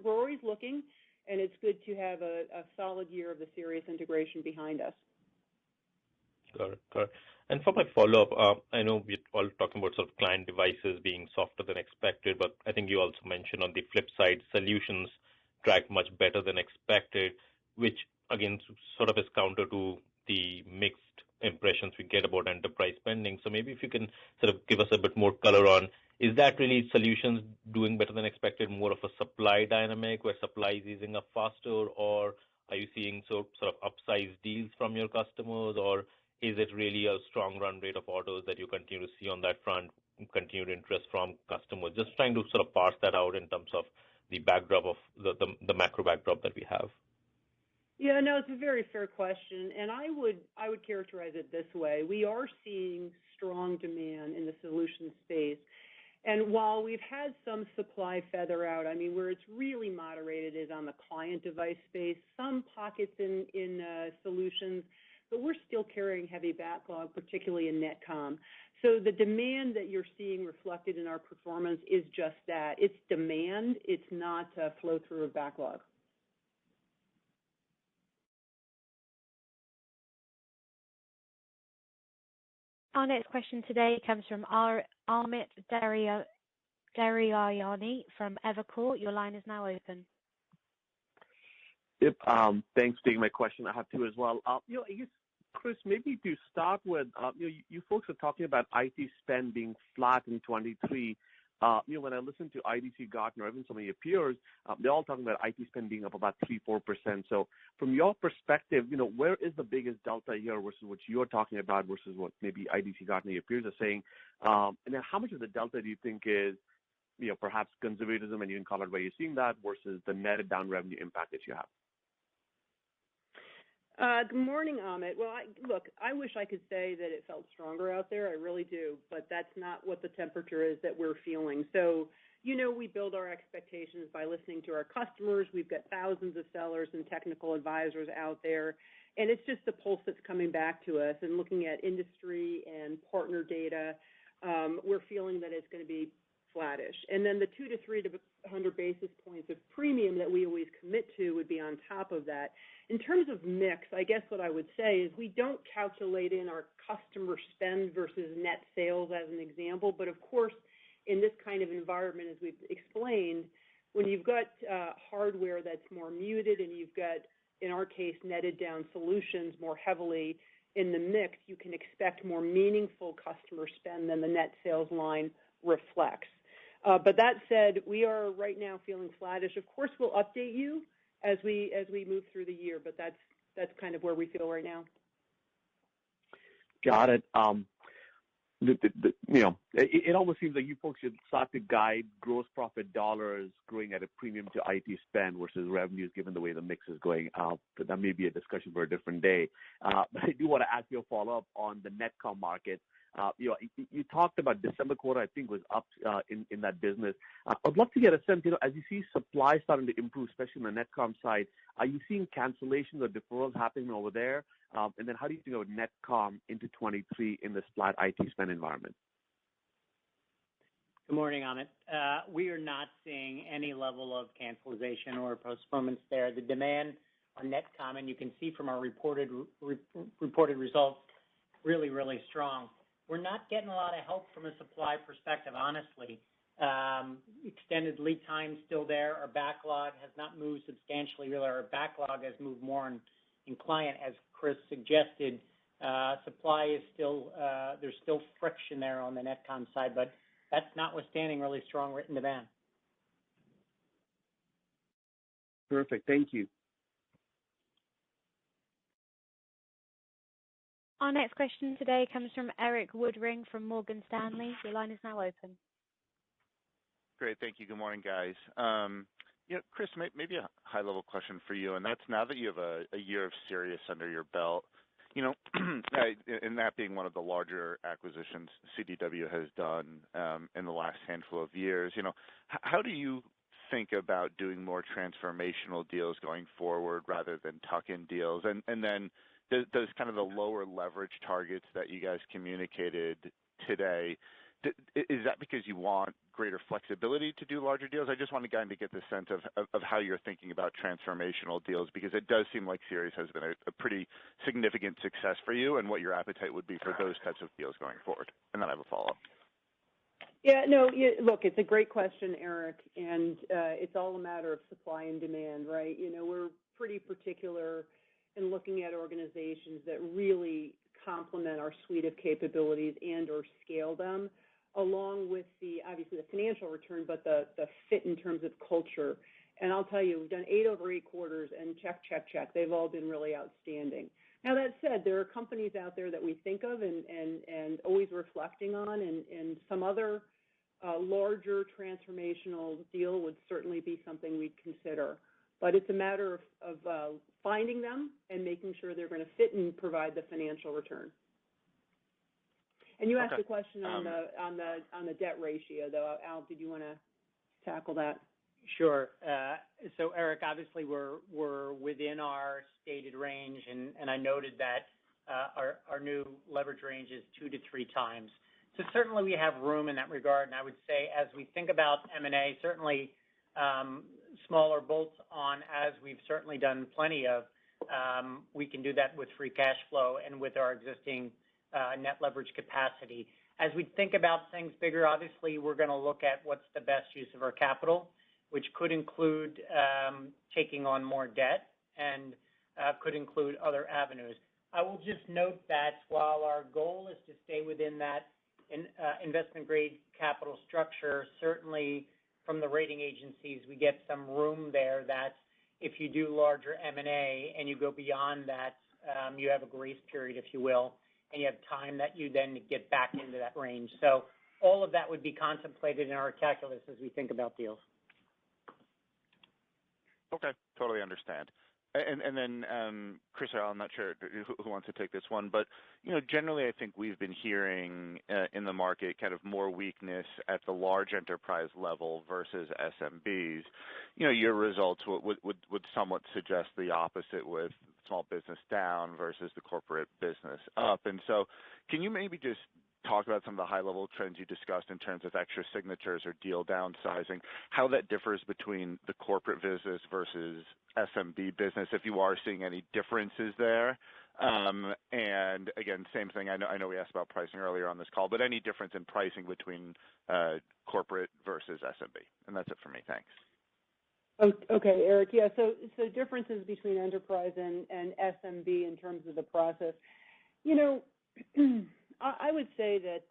always looking, and it's good to have a solid year of the Sirius integration behind us. Got it. And for my follow-up, I know we're all talking about sort of client devices being softer than expected, but I think you also mentioned on the flip side, solutions track much better than expected, which again sort of is counter to the mixed impressions we get about enterprise spending. So maybe if you can sort of give us a bit more color on, is that really solutions doing better than expected, more of a supply dynamic where supply is easing up faster, or are you seeing sort of upsized deals from your customers, or is it really a strong run rate of orders that you continue to see on that front, continued interest from customers? Just trying to sort of parse that out in terms of the backdrop of the macro backdrop that we have. Yeah, no, it's a very fair question, and I would characterize it this way. We are seeing strong demand in the solution space, and while we've had some supply feather out, I mean, where it's really moderated is on the client device space, some pockets in solutions, but we're still carrying heavy backlog, particularly in Netcom. So the demand that you're seeing reflected in our performance is just that. It's demand. It's not a flow through of backlog. Our next question today comes from Amit Daryanani from Evercore. Your line is now open. Yep. Thanks for taking my question. I have two as well. I guess, Chris, maybe to start with, you folks are talking about IT spend being flat in 23. When I listen to IDC, Gartner, even some of your peers, they're all talking about IT spend being up about 3-4%. So from your perspective, where is the biggest delta here versus what you're talking about versus what maybe IDC, Gartner, your peers are saying? And then how much of the delta do you think is, perhaps conservatism, and you can call it where you're seeing that, versus the netted down revenue impact that you have? Good morning, Amit. Well, I wish I could say that it felt stronger out there. I really do, but that's not what the temperature is that we're feeling. So, we build our expectations by listening to our customers. We've got thousands of sellers and technical advisors out there, and it's just the pulse that's coming back to us. And looking at industry and partner data, we're feeling that it's going to be flattish. And then the 200 to 300 basis points of premium that we always commit to would be on top of that. In terms of mix, I guess what I would say is we don't calculate in our customer spend versus net sales as an example, but of course, in this kind of environment, as we've explained, when you've got hardware that's more muted and you've got, in our case, netted down solutions more heavily in the mix, you can expect more meaningful customer spend than the net sales line reflects. But that said, we are right now feeling flattish. Of course, we'll update you as we move through the year, but that's kind of where we feel right now. Got it. It almost seems like you folks should start to guide gross profit dollars growing at a premium to IT spend versus revenues, given the way the mix is going. But that may be a discussion for a different day. But I do want to ask you a follow-up on the Netcom market. You talked about December quarter, I think, was up in that business. I'd love to get a sense, as you see supply starting to improve, especially on the netcom side, are you seeing cancellations or deferrals happening over there? And then how do you think about netcom into 23 in this flat IT spend environment? Good morning, Amit. We are not seeing any level of cancellation or postponements there. The demand on netcom, and you can see from our reported results, really, really strong. We're not getting a lot of help from a supply perspective, honestly. Extended lead time still there. Our backlog has not moved substantially. Really, our backlog has moved more in client, as Chris suggested. Supply is still, there's still friction there on the netcom side, but that's notwithstanding really strong written demand. Perfect. Thank you. Our next question today comes from Erik Woodring from Morgan Stanley. Your line is now open. Great. Thank you. Good morning, guys. Chris, maybe a high-level question for you, and that's now that you have a year of Sirius under your belt, and that being one of the larger acquisitions CDW has done in the last handful of years, how do you think about doing more transformational deals going forward rather than tuck-in deals? And then does kind of the lower leverage targets that you guys communicated today, is that because you want greater flexibility to do larger deals? I just want to kind of get the sense of how you're thinking about transformational deals, because it does seem like Sirius has been a pretty significant success for you, and what your appetite would be for those types of deals going forward. And then I have a follow-up. Look, it's a great question, Eric, and it's all a matter of supply and demand, right? We're pretty particular in looking at organizations that really complement our suite of capabilities and or scale them, along with obviously the financial return, but the fit in terms of culture. And I'll tell you, we've done 8 over 8 quarters, and check. They've all been really outstanding. Now, that said, there are companies out there that we think of and always reflecting on, and some other larger transformational deal would certainly be something we'd consider. But it's a matter of finding them and making sure they're going to fit and provide the financial return. And you asked the question on the debt ratio, though. Al, did you want to tackle that? Sure. So, Eric, obviously we're within our stated range, and I noted that our new leverage range is 2 to 3 times. So certainly we have room in that regard, and I would say as we think about M&A, certainly smaller bolts on, as we've certainly done plenty of, we can do that with free cash flow and with our existing net leverage capacity. As we think about things bigger, obviously we're going to look at what's the best use of our capital, which could include taking on more debt and could include other avenues. I will just note that while our goal is to stay within that investment-grade capital structure, certainly from the rating agencies, we get some room there that if you do larger M&A and you go beyond that, you have a grace period, if you will, and you have time that you then get back into that range. So all of that would be contemplated in our calculus as we think about deals. Okay, totally understand. And then, Chris, I'm not sure who wants to take this one, but, generally I think we've been hearing in the market kind of more weakness at the large enterprise level versus SMBs. Your results would somewhat suggest the opposite, with small business down versus the corporate business up. And so can you maybe just talk about some of the high-level trends you discussed in terms of extra signatures or deal downsizing, how that differs between the corporate business versus SMB business, if you are seeing any differences there? And again, same thing. I know we asked about pricing earlier on this call, but any difference in pricing between corporate versus SMB? And that's it for me. Thanks. Okay, Eric. Yeah, so differences between enterprise and SMB in terms of the process. I would say that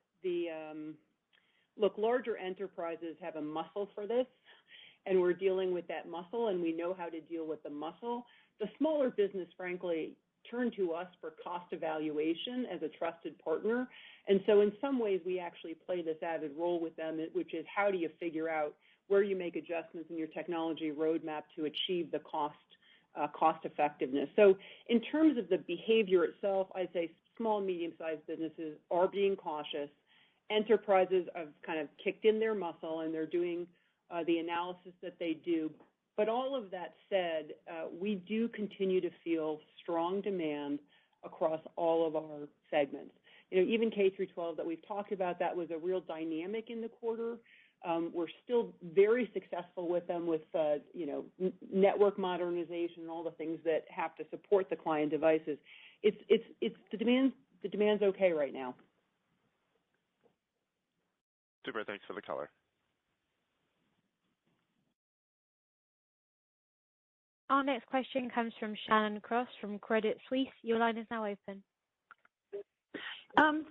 larger enterprises have a muscle for this, and we're dealing with that muscle, and we know how to deal with the muscle. The smaller business, frankly, turn to us for cost evaluation as a trusted partner. And so in some ways, we actually play this added role with them, which is how do you figure out where you make adjustments in your technology roadmap to achieve the cost effectiveness. So in terms of the behavior itself, I'd say small, medium-sized businesses are being cautious. Enterprises have kind of kicked in their muscle, and they're doing the analysis that they do. But all of that said, we do continue to feel strong demand across all of our segments. Even K through 12 that we've talked about, that was a real dynamic in the quarter. We're still very successful with them with, network modernization and all the things that have to support the client devices. It's the demand's okay right now. Super. Thanks for the color. Our next question comes from Shannon Cross from Credit Suisse. Your line is now open.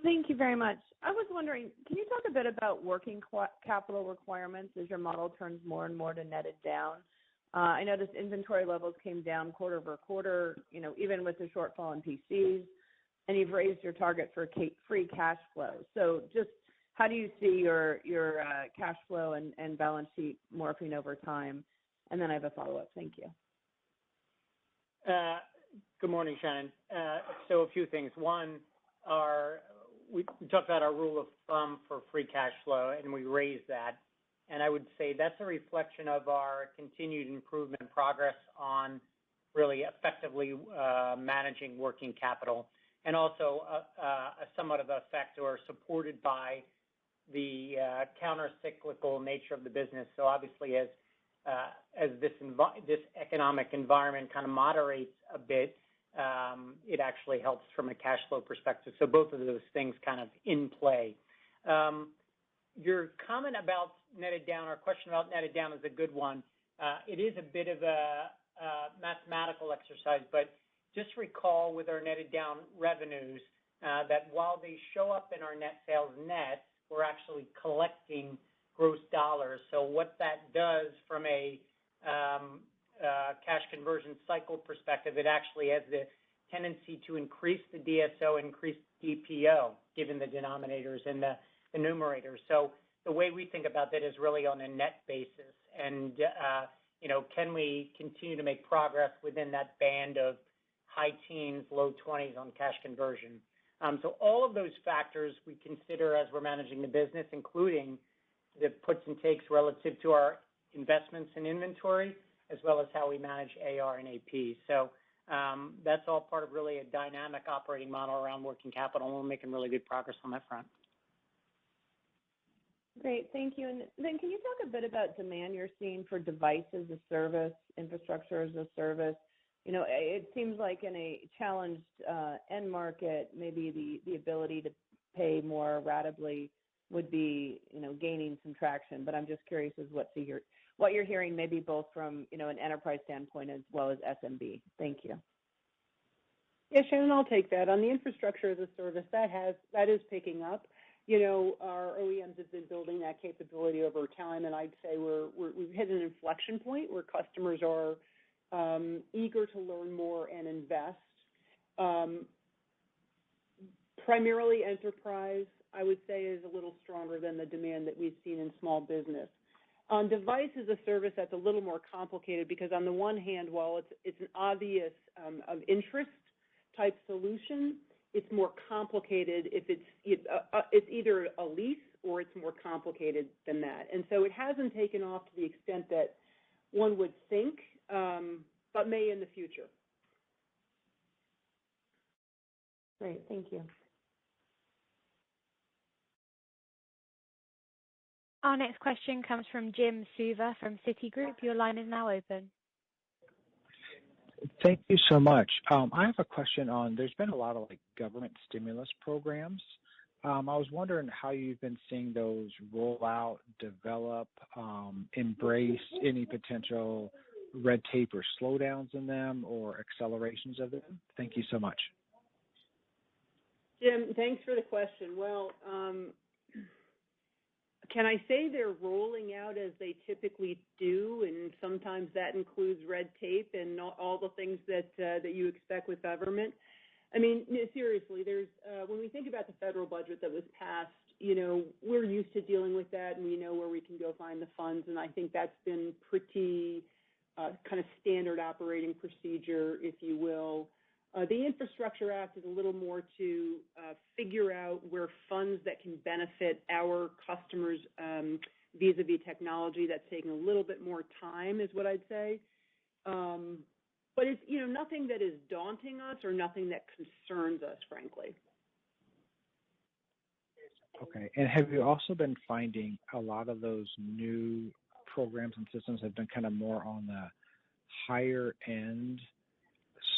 Thank you very much. I was wondering, can you talk a bit about working capital requirements as your model turns more and more to netted down? I noticed inventory levels came down quarter over quarter, even with the shortfall in PCs, and you've raised your target for free cash flow. So just how do you see your cash flow and balance sheet morphing over time? And then I have a follow-up. Thank you. Good morning, Shannon. So a few things. One, we talked about our rule of thumb for free cash flow, and we raised that. And I would say that's a reflection of our continued improvement and progress on really effectively managing working capital, and also a somewhat of effect or supported by the counter-cyclical nature of the business. So obviously, as this economic environment kind of moderates a bit, it actually helps from a cash flow perspective. So both of those things kind of in play. Your comment about netted down, or question about netted down, is a good one. It is a bit of a mathematical exercise, but just recall with our netted down revenues that while they show up in our net sales net, we're actually collecting gross dollars. So what that does from a cash conversion cycle perspective, it actually has the tendency to increase the DSO, increase DPO, given the denominators and the numerators. So the way we think about that is really on a net basis. And, can we continue to make progress within that band of high teens, low 20s on cash conversion? So all of those factors we consider as we're managing the business, including the puts and takes relative to our investments in inventory, as well as how we manage AR and AP. So that's all part of really a dynamic operating model around working capital, and we're making really good progress on that front. Great, thank you. And then can you talk a bit about demand you're seeing for device as a service, infrastructure as a service? It seems like in a challenged end market, maybe the ability to pay more ratably would be, gaining some traction. But I'm just curious as what you're hearing, maybe both from, an enterprise standpoint as well as SMB. Thank you. Yeah, Shannon, I'll take that. On the infrastructure as a service, that is picking up. Our OEMs have been building that capability over time, and I'd say we've hit an inflection point where customers are eager to learn more and invest. Primarily enterprise, I would say, is a little stronger than the demand that we've seen in small business. On device as a service, that's a little more complicated because on the one hand, while it's an obvious of interest type solution, it's more complicated if it's either a lease or it's more complicated than that. And so it hasn't taken off to the extent that one would think, but may in the future. Great, thank you. Our next question comes from Jim Suva from Citigroup. Your line is now open. Thank you so much. I have a question on, there's been a lot of government stimulus programs. I was wondering how you've been seeing those roll out, develop, embrace any potential red tape or slowdowns in them or accelerations of them. Thank you so much. Jim, thanks for the question. Well, can I say they're rolling out as they typically do, and sometimes that includes red tape and all the things that you expect with government? I mean, seriously, there's when we think about the federal budget that was passed, we're used to dealing with that, and we know where we can go find the funds, and I think that's been pretty kind of standard operating procedure, if you will. The Infrastructure Act is a little more to figure out where funds that can benefit our customers vis-a-vis technology. That's taking a little bit more time, is what I'd say. But it's nothing that is daunting us or nothing that concerns us, frankly. Okay. And have you also been finding a lot of those new programs and systems have been kind of more on the higher end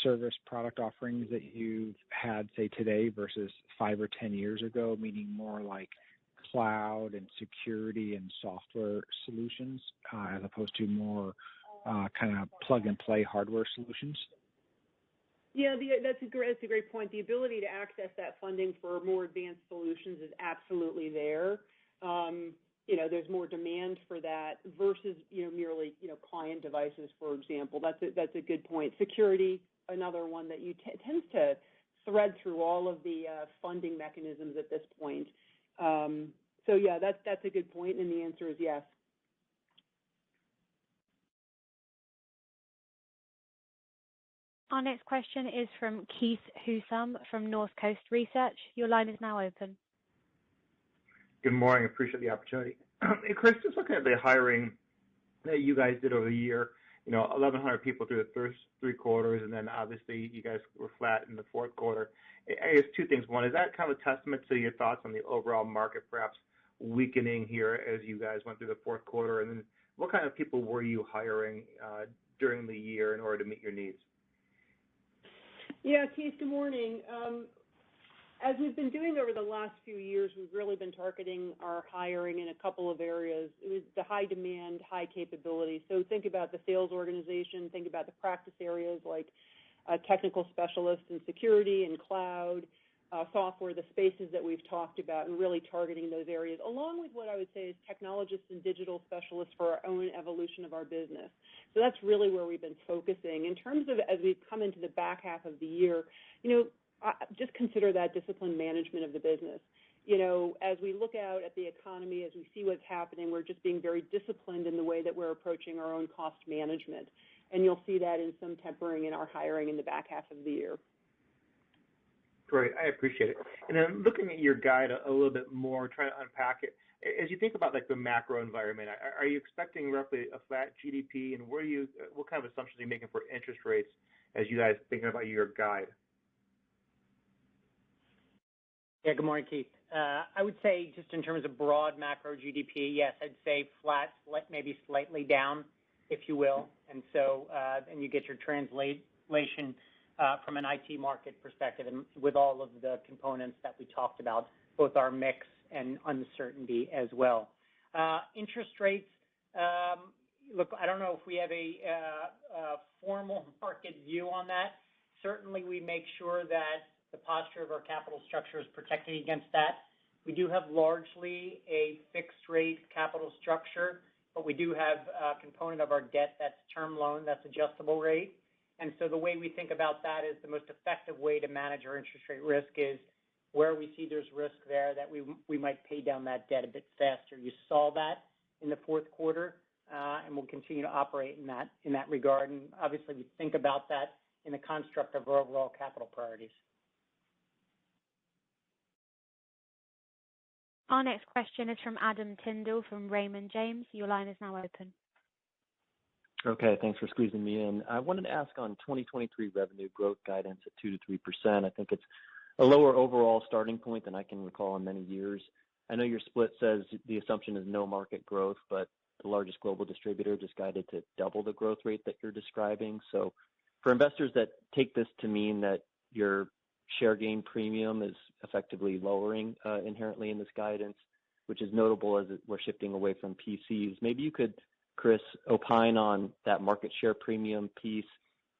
service product offerings that you've had, say, today versus 5 or 10 years ago, meaning more like cloud and security and software solutions as opposed to more kind of plug-and-play hardware solutions? Yeah, that's a great point. The ability to access that funding for more advanced solutions is absolutely there. There's more demand for that versus merely client devices, for example. That's a good point. Security, another one that tends to thread through all of the funding mechanisms at this point. So yeah, that's a good point, and the answer is yes. Our next question is from Keith Housum from Northcoast Research. Your line is now open. Good morning. Appreciate the opportunity. Hey, Chris, just looking at the hiring that you guys did over the year, 1,100 people through the first 3 quarters, and then obviously you guys were flat in the fourth quarter. I guess 2 things. One, is that kind of a testament to your thoughts on the overall market perhaps weakening here as you guys went through the fourth quarter? And then what kind of people were you hiring during the year in order to meet your needs? Yeah, Keith, good morning. As we've been doing over the last few years, we've really been targeting our hiring in a couple of areas. It was the high demand, high capability. So think about the sales organization, think about the practice areas like technical specialists in security and cloud, software, the spaces that we've talked about, and really targeting those areas, along with what I would say is technologists and digital specialists for our own evolution of our business. So that's really where we've been focusing. In terms of as we come into the back half of the year, just consider that disciplined management of the business. As we look out at the economy, as we see what's happening, we're just being very disciplined in the way that we're approaching our own cost management. And you'll see that in some tempering in our hiring in the back half of the year. Great. I appreciate it. And then looking at your guide a little bit more, trying to unpack it, as you think about like the macro environment, are you expecting roughly a flat GDP, and what kind of assumptions are you making for interest rates as you guys thinking about your guide? Yeah, good morning, Keith. I would say just in terms of broad macro GDP, yes, I'd say flat, maybe slightly down, if you will. And so, and you get your translation from an IT market perspective and with all of the components that we talked about, both our mix and uncertainty as well. Interest rates, look, I don't know if we have a formal market view on that. Certainly we make sure that the posture of our capital structure is protecting against that. We do have largely a fixed rate capital structure, but we do have a component of our debt that's term loan, that's adjustable rate. And so the way we think about that is the most effective way to manage our interest rate risk is where we see there's risk there that we might pay down that debt a bit faster. You saw that in the fourth quarter, and we'll continue to operate in that regard. And obviously we think about that in the construct of our overall capital priorities. Our next question is from Adam Tindall from Raymond James. Your line is now open. Okay, thanks for squeezing me in. I wanted to ask on 2023 revenue growth guidance at 2 to 3%. I think it's a lower overall starting point than I can recall in many years. I know your split says the assumption is no market growth, but the largest global distributor just guided to double the growth rate that you're describing. So for investors that take this to mean that your share gain premium is effectively lowering inherently in this guidance, which is notable as we're shifting away from PCs. Maybe you could, Chris, opine on that market share premium piece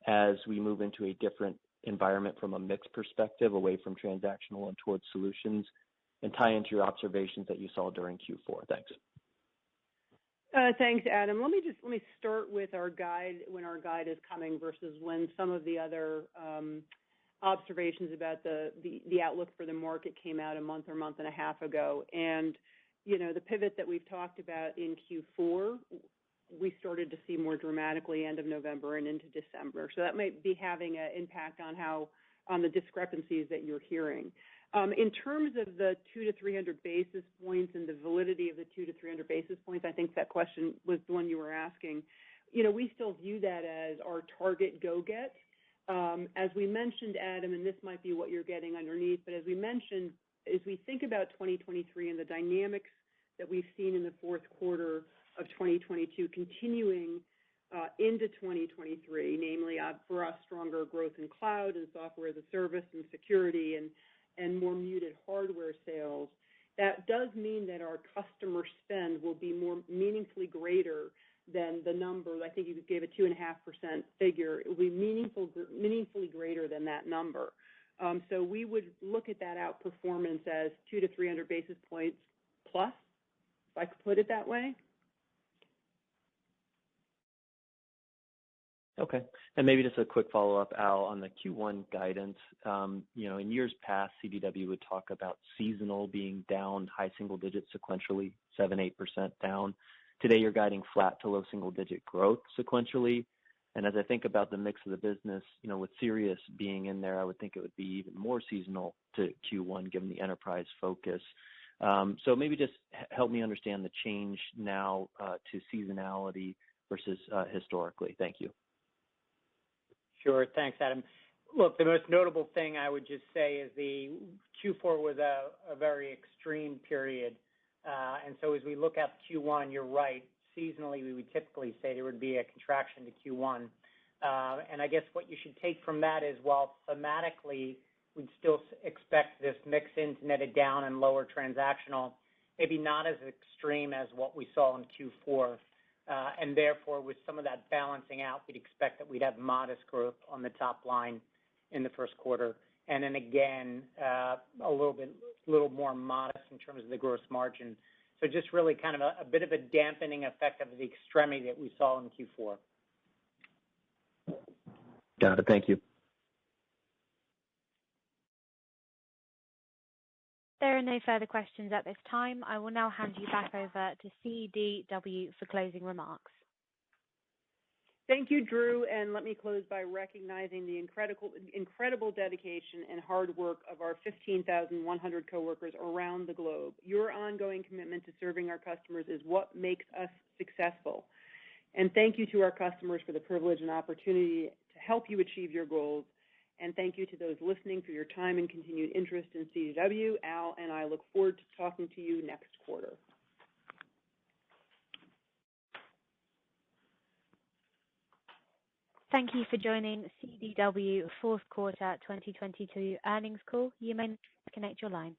as we move into a different environment from a mix perspective, away from transactional and towards solutions, and tie into your observations that you saw during Q4. Thanks. Thanks, Adam. Let me start with our guide, when our guide is coming versus when some of the other observations about the outlook for the market came out a month or month and a half ago. And, the pivot that we've talked about in Q4 we started to see more dramatically end of November and into December. So that might be having an impact on the discrepancies that you're hearing. In terms of the 200 to 300 basis points and the validity of the 200 to 300 basis points, I think that question was the one you were asking. We still view that as our target go-get. As we mentioned, Adam, and this might be what you're getting underneath, but as we mentioned, as we think about 2023 and the dynamics that we've seen in the fourth quarter of 2022 continuing into 2023, namely for us, stronger growth in cloud and software as a service and security and more muted hardware sales, that does mean that our customer spend will be more meaningfully greater than the number. I think you gave a 2.5% figure. It will be meaningfully greater than that number. So we would look at that outperformance as 200 to 300 basis points plus, if I could put it that way. Okay. And maybe just a quick follow-up, Al, on the Q1 guidance. In years past, CDW would talk about seasonal being down high single digits sequentially, 7-8% down. Today, you're guiding flat to low single digit growth sequentially. And as I think about the mix of the business, with Sirius being in there, I would think it would be even more seasonal to Q1 given the enterprise focus. So maybe just help me understand the change now to seasonality versus historically. Thank you. Sure. Thanks, Adam. Look, the most notable thing I would just say is the Q4 was a very extreme period. And so as we look at Q1, you're right. Seasonally, we would typically say there would be a contraction to Q1. And I guess what you should take from that is, while thematically we'd still expect this mix into netted down and lower transactional, maybe not as extreme as what we saw in Q4. And therefore, with some of that balancing out, we'd expect that we'd have modest growth on the top line in the first quarter. And then again, a little more modest in terms of the gross margin. So just really kind of a bit of a dampening effect of the extremity that we saw in Q4. Got it. Thank you. There are no further questions at this time. I will now hand you back over to CDW for closing remarks. Thank you, Drew, and let me close by recognizing the incredible dedication and hard work of our 15,100 coworkers around the globe. Your ongoing commitment to serving our customers is what makes us successful. And thank you to our customers for the privilege and opportunity to help you achieve your goals. And thank you to those listening for your time and continued interest in CDW. Al and I look forward to talking to you next quarter. Thank you for joining CDW fourth quarter 2022 earnings call. You may disconnect your line.